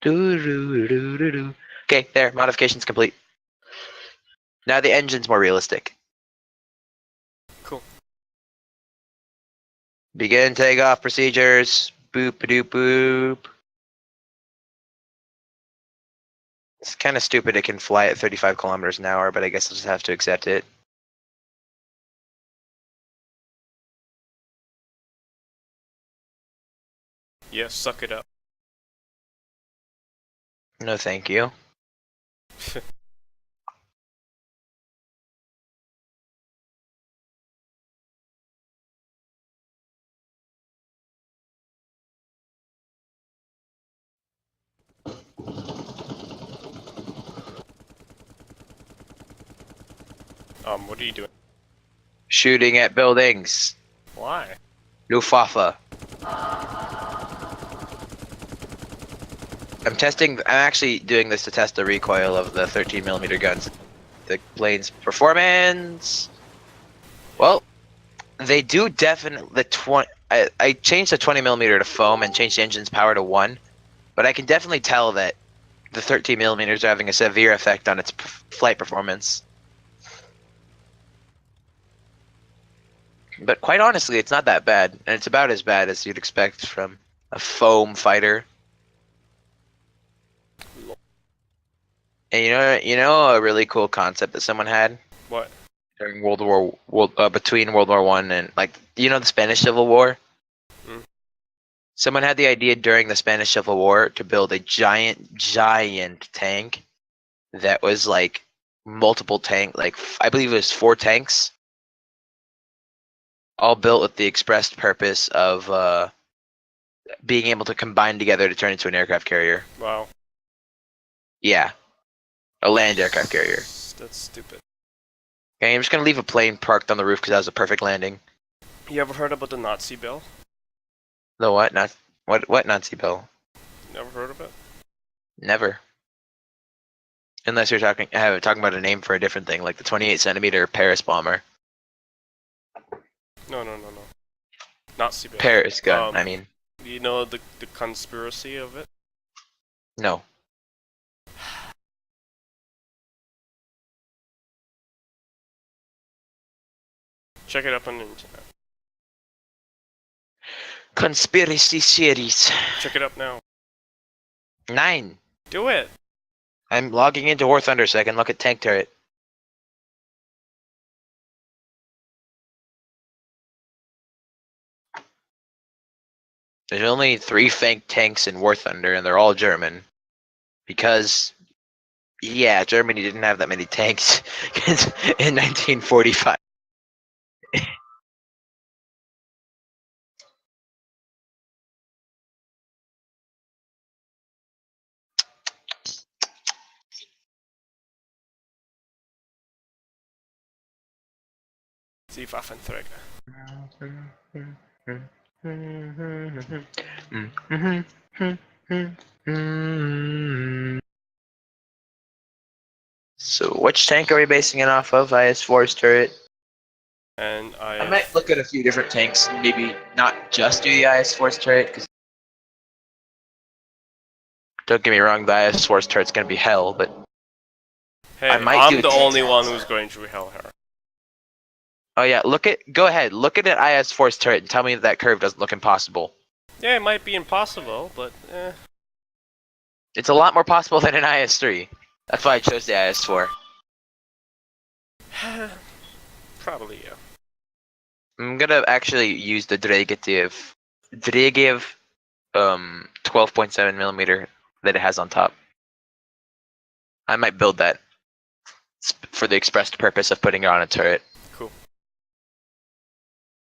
Do. Okay, there, modification's complete. Now the engine's more realistic. Cool. Begin takeoff procedures. Boop a doop boop. It's kind of stupid it can fly at 35 kilometers an hour, but I guess I'll just have to accept it. Yeah, suck it up. No thank you. What are you doing? Shooting at buildings. Why? Luftwaffe. I'm actually doing this to test the recoil of the 13mm guns. The plane's performance. Well, they do definitely I changed the 20mm to foam and changed the engine's power to 1, but I can definitely tell that the 13mm are having a severe effect on its flight performance. But quite honestly, it's not that bad, and it's about as bad as you'd expect from a foam fighter. And you know a really cool concept that someone had? What? during between World War One and like the Spanish Civil War. Mm. Someone had the idea during the Spanish Civil War to build a giant tank that was like multiple I believe it was 4 tanks, all built with the expressed purpose of being able to combine together to turn into an aircraft carrier. Wow. Yeah, a land aircraft carrier. That's stupid. Okay, I'm just gonna leave a plane parked on the roof because that was a perfect landing. You ever heard about the Nazi bill? The what? Not what Nazi bill? Never heard of it? Never. Unless you're talking about a name for a different thing, like the 28 centimeter Paris bomber. No. Nazi bill. Paris gun, I mean. You know the conspiracy of it? No. Check it up on the internet. Conspiracy series. Check it up now. 9. Do it! I'm logging into War Thunder so I can look at tank turret. There's only 3 fake tanks in War Thunder, and they're all German. Because, yeah, Germany didn't have that many tanks in 1945. Die Waffenträger. So, which tank are we basing it off of? IS-4's turret. And I might look at a few different tanks, maybe not just do the IS-4's turret, because don't get me wrong, the IS-4's turret's gonna be hell, but Hey, I might I'm do the tanks. only one who's going through hell here. oh yeah, go ahead, look at an IS-4's turret and tell me that curve doesn't look impossible. Yeah, it might be impossible, but It's a lot more possible than an IS-3. That's why I chose the IS-4. probably, yeah. I'm gonna actually use the Dragev 12.7 millimeter that it has on top. I might build that for the expressed purpose of putting it on a turret. Cool.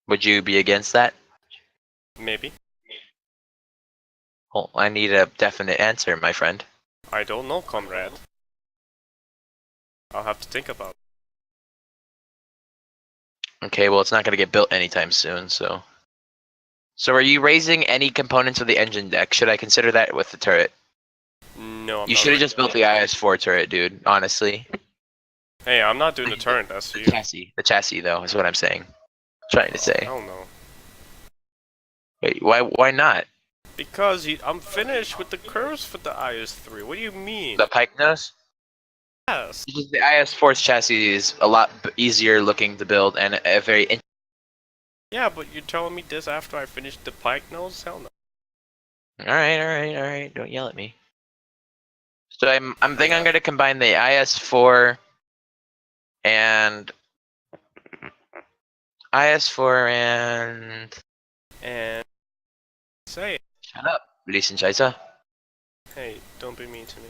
Would you be against that? Maybe. Well, I need a definite answer, my friend. I don't know, comrade. I'll have to think about it. Okay, well, it's not gonna get built anytime soon, so. So, are you raising any components of the engine deck? Should I consider that with the turret? No, I'm You not. should have just built the IS-4 turret, dude. Honestly. Hey, I'm not doing the turret, that's you. The chassis, though, is what I'm saying. Trying to say. Hell no. Wait, why not? Because I'm finished with the curves for the IS-3. What do you mean? The pike nose? Yes. Because the IS-4's chassis is a lot easier looking to build and a very. Yeah, but you're telling me this after I finished the pike nose? Hell no. Alright. Don't yell at me. So I'm thinking I'm gonna combine the IS-4 and And say it. shut up, listen, Scheisse. Hey, don't be mean to me.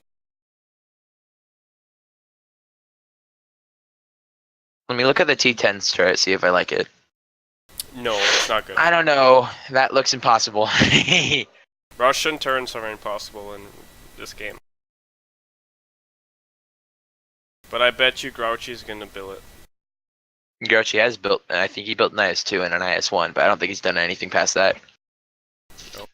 Let me look at the T10's turret, see if I like it. No, it's not good. I don't know. That looks impossible. Russian turns are impossible in this game. But I bet you Grouchy's gonna build it. Grouchy has built, I think he built an IS-2 and an IS-1, but I don't think he's done anything past that. Nope.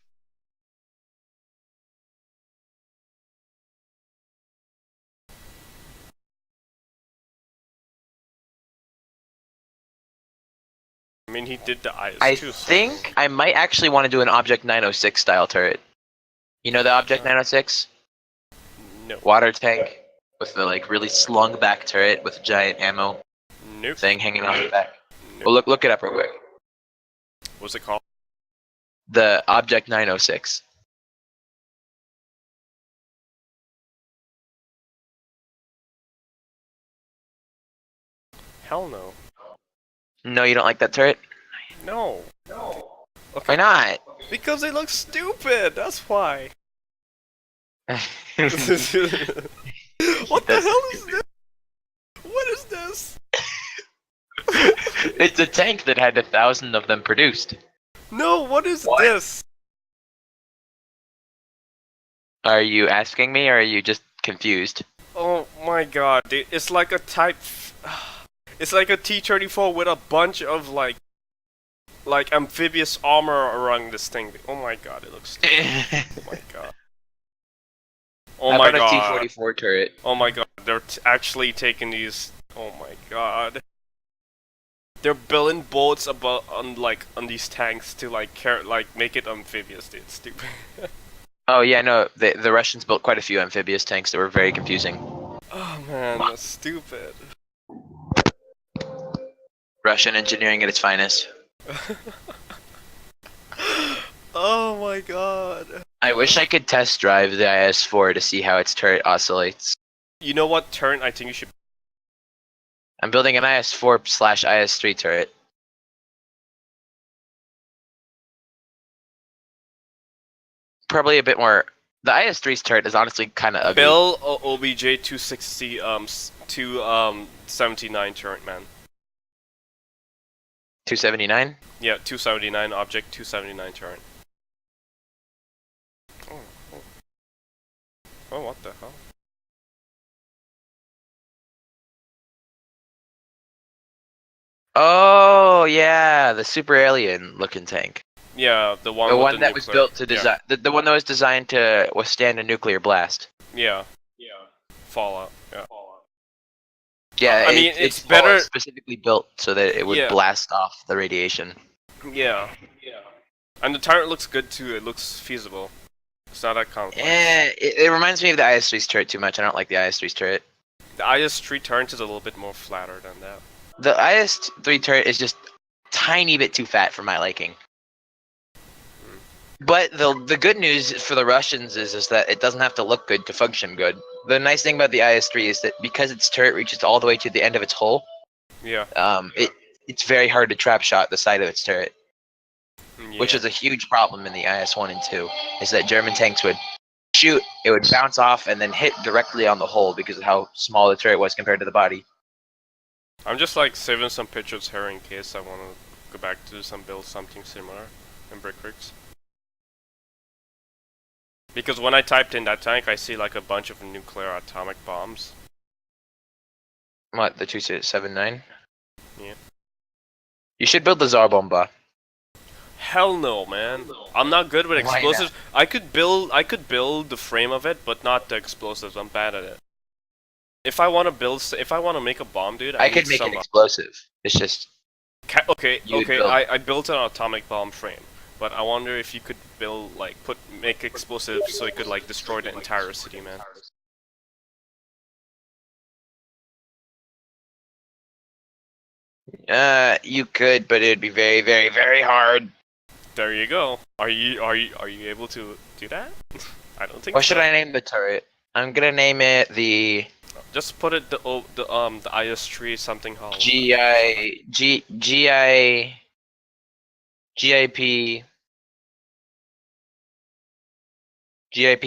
I mean, he did the IS-2. I so- think I might actually want to do an Object 906 style turret. You know the Object 906? No. Water tank with the like really slung back turret with a giant ammo Nope. thing hanging off the back. Nope. Well, look it up real quick. What's it called? The Object 906. Hell no. No, you don't like that turret? No. Why Okay. not? Because it looks stupid. That's why. What the That's hell is stupid. this? What is this? It's a tank that had 1,000 of them produced. No, what is What? this? Are you asking me, or are you just confused? Oh my god, dude. It's like a type. It's like a T-34 with a bunch of like amphibious armor around this thing. Oh my god, it looks stupid. Oh my god. Oh How my about a god. T-44 turret? Oh my god. They're actually taking these. Oh my god. They're building boats about on these tanks to like make it amphibious. Dude, it's stupid. Oh yeah, no, the Russians built quite a few amphibious tanks that were very confusing. Oh man, that's stupid. Russian engineering at its finest. Oh my god. I wish I could test drive the IS-4 to see how its turret oscillates. You know what turn I think you should. I'm building an IS-4/IS-3 turret. Probably a bit more. The IS-3's turret is honestly kind of ugly. Bill OBJ 260 279 turret man. 279. Yeah, 279 object 279 turret. Oh, oh. Oh, what the hell? Oh yeah, the super alien looking tank. Yeah, the one The with one the that was nuclear. built to design. The one that was designed to withstand a nuclear blast. Yeah, Yeah. Fallout. Yeah. Fallout. Yeah, I mean, it's all better- specifically built so that it would Yeah. blast off the radiation. Yeah, Yeah. and the turret looks good too. It looks feasible. It's not that complex. Yeah, it reminds me of the IS-3's turret too much. I don't like the IS-3's turret. The IS-3 turret is a little bit more flatter than that. The IS-3 turret is just tiny bit too fat for my liking. But the good news for the Russians is that it doesn't have to look good to function good. The nice thing about the IS-3 is that because its turret reaches all the way to the end of its hull, Yeah. it's very hard to trap shot the side of its turret, Yeah. which is a huge problem in the IS-1 and 2. Is that German tanks would shoot, it would bounce off and then hit directly on the hull because of how small the turret was compared to the body. I'm just like saving some pictures here in case I want to go back to build something similar in Brickricks. Because when I typed in that tank, I see like a bunch of nuclear atomic bombs. What, the 279? Yeah. You should build the Tsar Bomba. Hell no, man. I'm not good with Why explosives. I could build the frame of it, but not the explosives. I'm bad at it. If I want to make a bomb, dude, I need could make some, an explosive. It's just okay, You'd okay. build- I built an atomic bomb frame, but I wonder if you could build make explosives so it could like destroy the entire city, man. you could, but it'd be very, very, very hard. There you go. Are you able to do that? I don't think. What so. should I name the turret? I'm gonna name it the Just put it the IS-3 something hall. GIP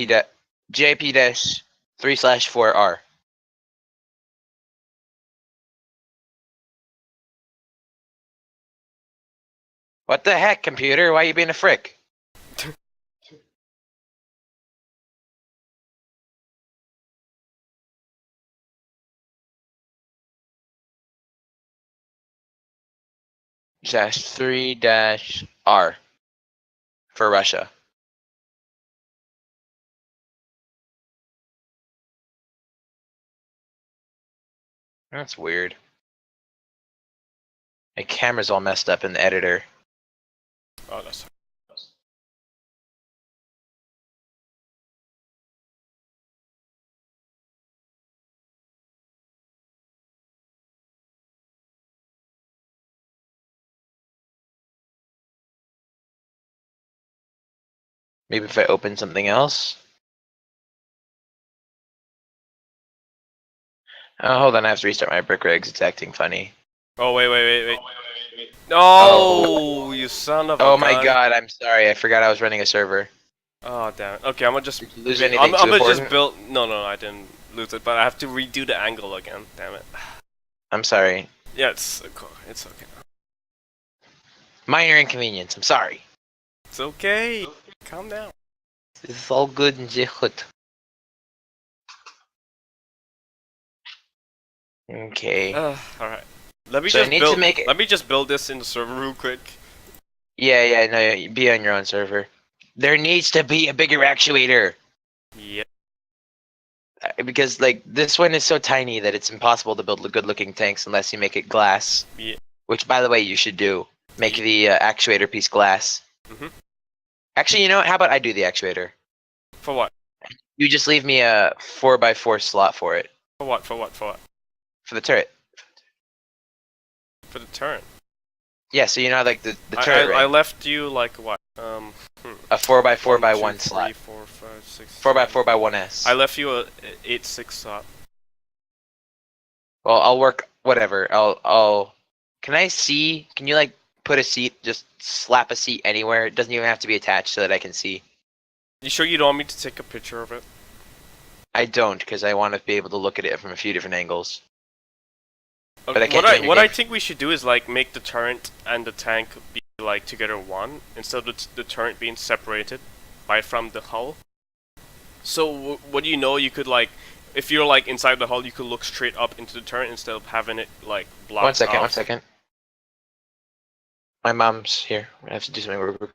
dash 3/4R. What the heck, computer? Why are you being a frick? Dash 3-R for Russia. That's weird. My camera's all messed up in the editor. Oh, that's. Maybe if I open something else. Oh, hold on, I have to restart my brick rigs. It's acting funny. Oh wait. No, Oh. you son of a Oh my gun. god, I'm sorry. I forgot I was running a server. Oh damn it. Okay, I'm gonna just Did you lose I'm, anything I'm too gonna just important? build. No, I didn't lose it, but I have to redo the angle again. Damn it. I'm sorry. Yeah, it's okay. Minor inconvenience. I'm sorry. It's okay. Calm down. It's all good and good. Okay. All right. Let me So I just need to build. make it. Let me just build this in the server real quick. Yeah, no, yeah, be on your own server. There needs to be a bigger actuator. Yeah. Because like this one is so tiny that it's impossible to build good looking tanks unless you make it glass. Yeah. Which by the way you should do. Make Yeah. the actuator piece glass. Mhm. Actually, you know what? How about I do the actuator? For what? You just leave me a 4x4 slot for it. For what? For what? For what? For the turret. For the turn. Yeah, so you know like the I turret I ring. left you like what? A 4x4 1, by 2, 1 3, slot. 4, 5, 6, 4x4 7, by 8. 1s. I left you a 8-6 slot. Well, I'll work whatever. I'll can I see? Can you like put a seat, just slap a seat anywhere? It doesn't even have to be attached so that I can see. You sure you don't want me to take a picture of it? I don't because I want to be able to look at it from a few different angles. But I Okay, can't join your what I game. think we should do is like make the turret and the tank be like together one instead of the turret being separated right from the hull. So what do you know? You could like, if you're like inside the hull, you could look straight up into the turret instead of having it like blocked One off. second. My mom's here. I have to do something real quick.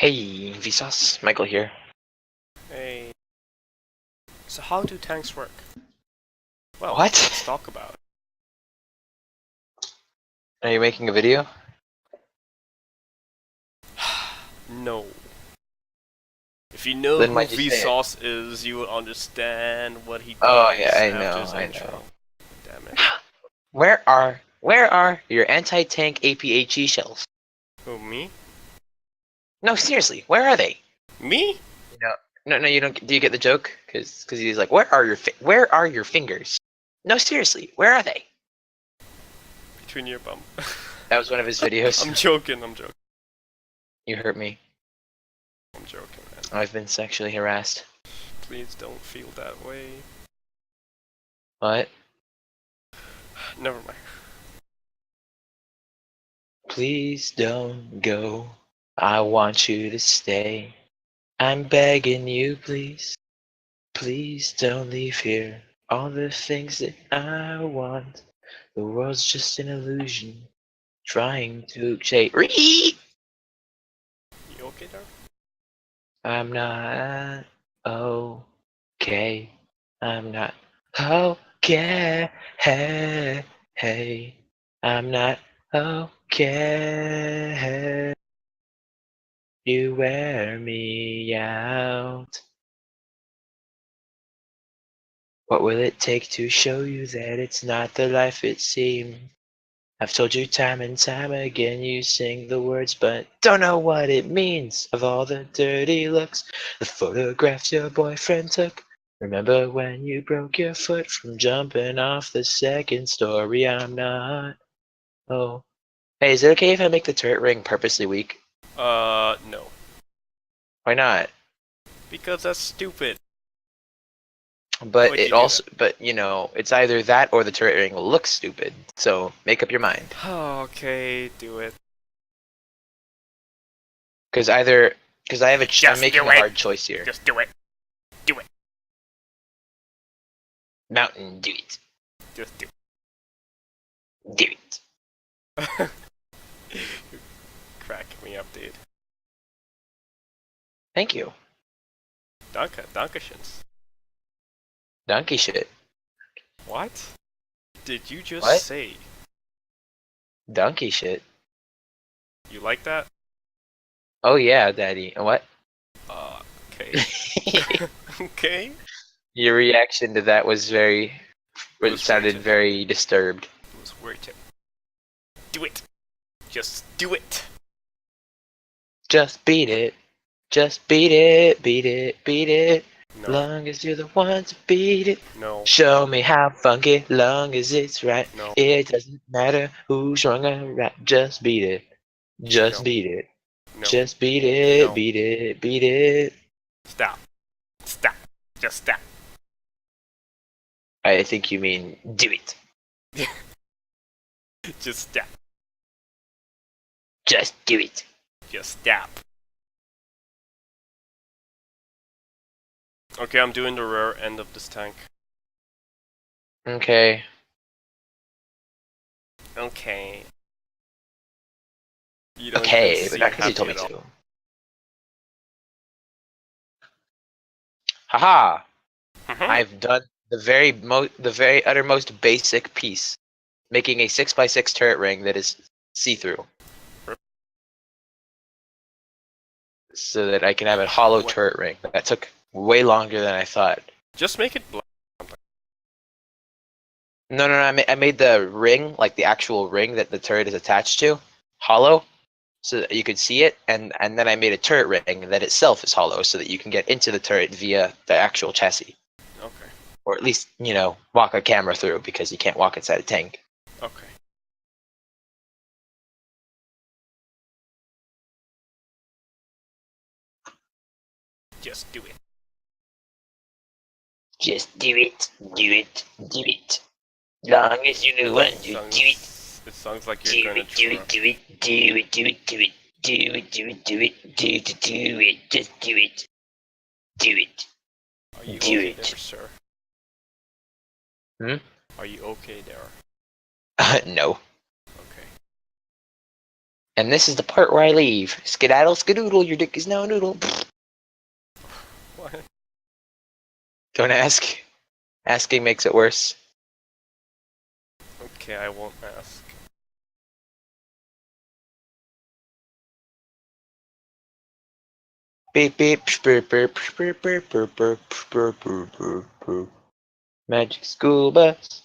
Hey, Vsauce, Michael here. Hey. So how do tanks work? Well, What? let's talk about it. Are you making a video? No. If you know Then who why'd you say it? Vsauce is, you will understand what he Oh does yeah, I after know, his I intro. know. Damn it. Where are your anti-tank APHE shells? Who, me? No, seriously, where are they? Me? You know, no, you don't. Do you get the joke? Because he's like, where are your fingers? No, seriously, where are they? Between your bum. That was one of his videos. I'm joking, I'm joking. You hurt me. I'm joking, man. I've been sexually harassed. Please don't feel that way. What? Never mind. Please don't go. I want you to stay. I'm begging you, please. Please don't leave here. All the things that I want. The world's just an illusion. Trying to shape. You okay there? I'm not okay. I'm not okay. Hey, hey. I'm not okay. You wear me out. What will it take to show you that it's not the life it seems? I've told you time and time again, you sing the words, but don't know what it means. Of all the dirty looks, the photographs your boyfriend took. Remember when you broke your foot from jumping off the second story? I'm not. Oh. Hey, is it okay if I make the turret ring purposely weak? No. Why not? Because that's stupid. Why But would it you do also, but you know, it's either that or the turret ring looks stupid. So make up your mind. that? Okay, do it. Because I have I'm Just making do a it. hard choice here. Just do it. Do it. Mountain, do it. Just do Do it. it. You're cracking me up, dude. Thank you. Dankeschön. Donkey shit. What did you just What? say? Donkey shit. You like that? Oh yeah, daddy. What? Okay. Okay. Your reaction to that was It it was sounded written. very disturbed. It was written. Do it. Just do it. Just beat it. Just beat it. Beat it. Beat it. No. Long as you're the one to beat it. No. Show me how funky, long as it's right. No. It doesn't matter who's wrong or right. Just beat it. Just No. beat it. No. Just beat it. No. Beat it. Beat it. Stop. Stop. Just stop. I think you mean do it. Just stop. Just do it. Just stop. Okay, I'm doing the rear end of this tank. Okay. Okay. You don't Okay, even but seem not because you happy told me at all. to. Haha! Mhm. I've done the very uttermost basic piece, making a 6x6 turret ring that is see-through, so that I can have a hollow What? turret ring. That took way longer than I thought. Just make it black. No, I made the ring, like the actual ring that the turret is attached to, hollow, so that you could see it, and then I made a turret ring that itself is hollow, so that you can get into the turret via the actual chassis. Okay. Or at least, you know, walk a camera through, because you can't walk inside a tank. Okay. Just do it. Just do it, do it, do it. Long as you know what to do it. It sounds like Do you're gonna it, do try. it, do it, do it, do it, do it, do it, do it, do it, do it, just do it. Do it. Are you Do okay it. there, sir? Hmm? Are you okay there? No. Okay. And this is the part where I leave. Skedaddle, skedoodle, your dick is now a noodle. What? Don't ask. Asking makes it worse. Okay, I won't ask. Beep beep. Burp, burp, burp, burp, burp, burp, burp, burp, burp, burp. Magic school bus.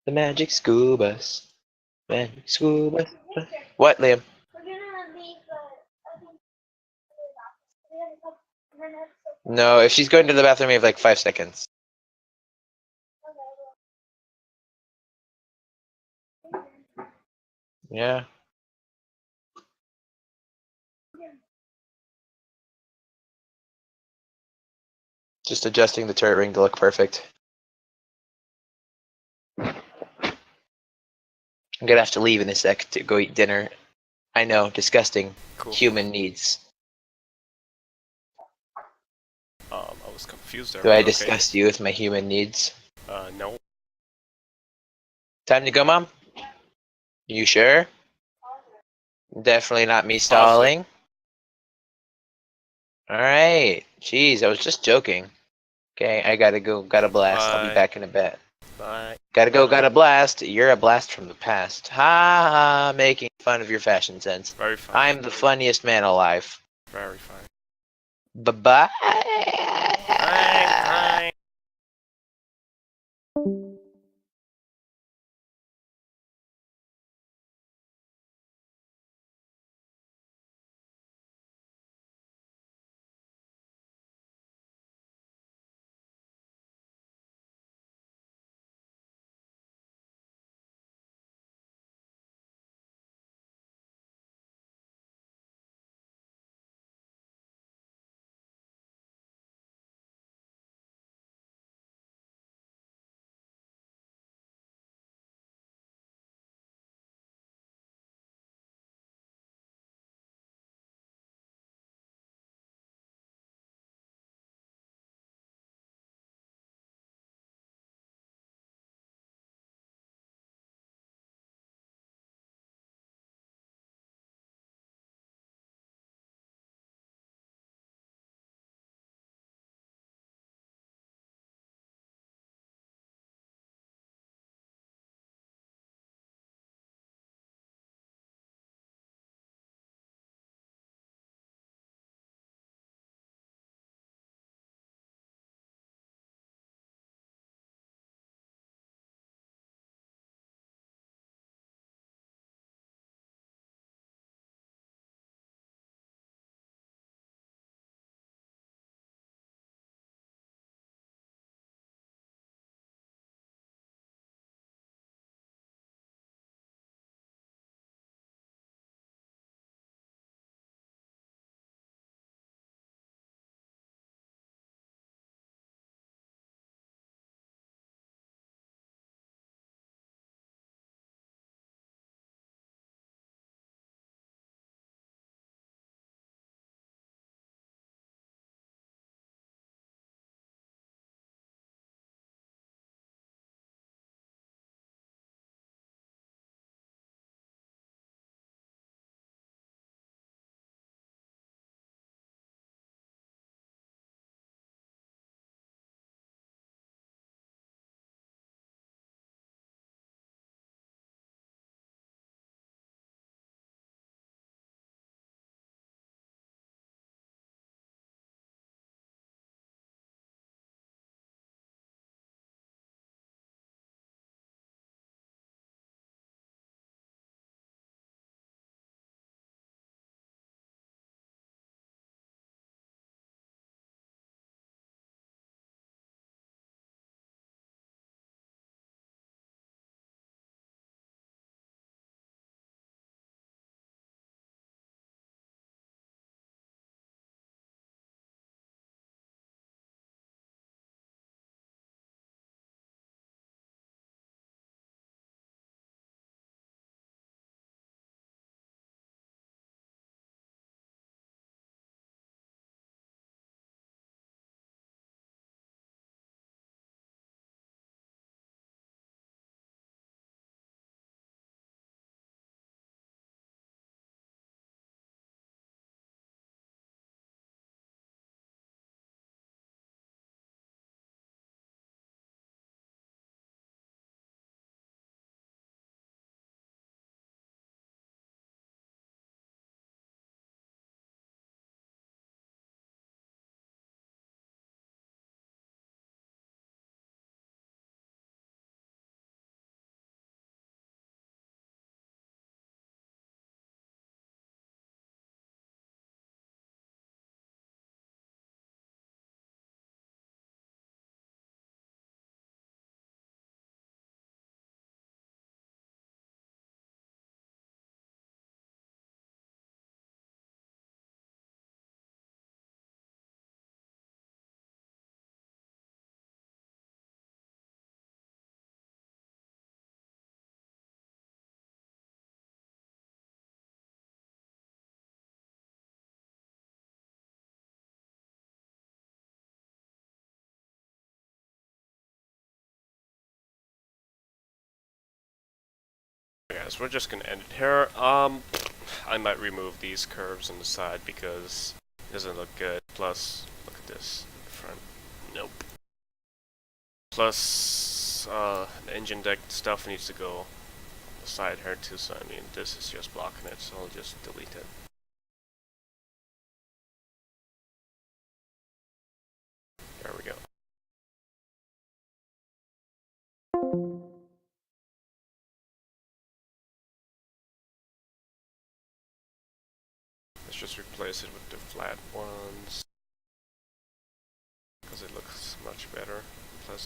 The magic school bus. Magic school bus. What, Liam? We're gonna leave, I think, No, if she's going to the bathroom, we have like 5 seconds. Yeah. Just adjusting the turret ring to look perfect. I'm gonna have to leave in a sec to go eat dinner. I know, disgusting. Cool. Human needs. I was confused there, Do but I okay. disgust you with my human needs? No. Time to go, Mom? You sure? Definitely not me Positive. stalling. Alright. Jeez, I was just joking. Okay, I gotta go. Got a blast. I'll be Bye. back in a bit. Bye. Gotta go, got a blast. You're a blast from the past. Ha ha, making fun of your fashion sense. Very fine. I'm the funniest man alive. Very fine. Bye-bye. Bye. Bye. guys, we're just gonna end it here. I might remove these curves on the side because it doesn't look good. Plus, look at this in the front. Nope. Plus, the engine deck stuff needs to go on the side here too. So I mean, this is just blocking it. So I'll just delete it. There we go. Let's just replace it with the flat ones because it looks much better. Plus,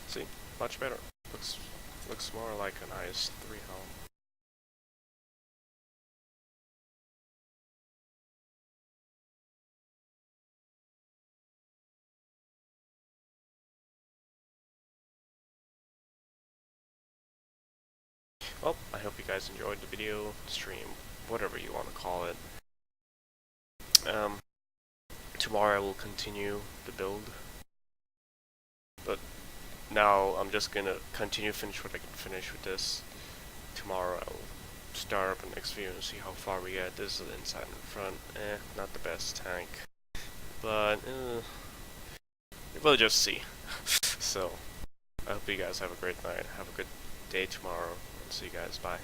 see, much better. Looks more like an IS3 helm. Well, I hope you guys enjoyed the video, stream, whatever you want to call it. Tomorrow I will continue the build, but now I'm just gonna finish what I can finish with this. Tomorrow I'll start up the next video and see how far we get. This is the inside and the front. Not the best tank, but we'll just see. So, I hope you guys have a great night, have a good day tomorrow, and see you guys, bye.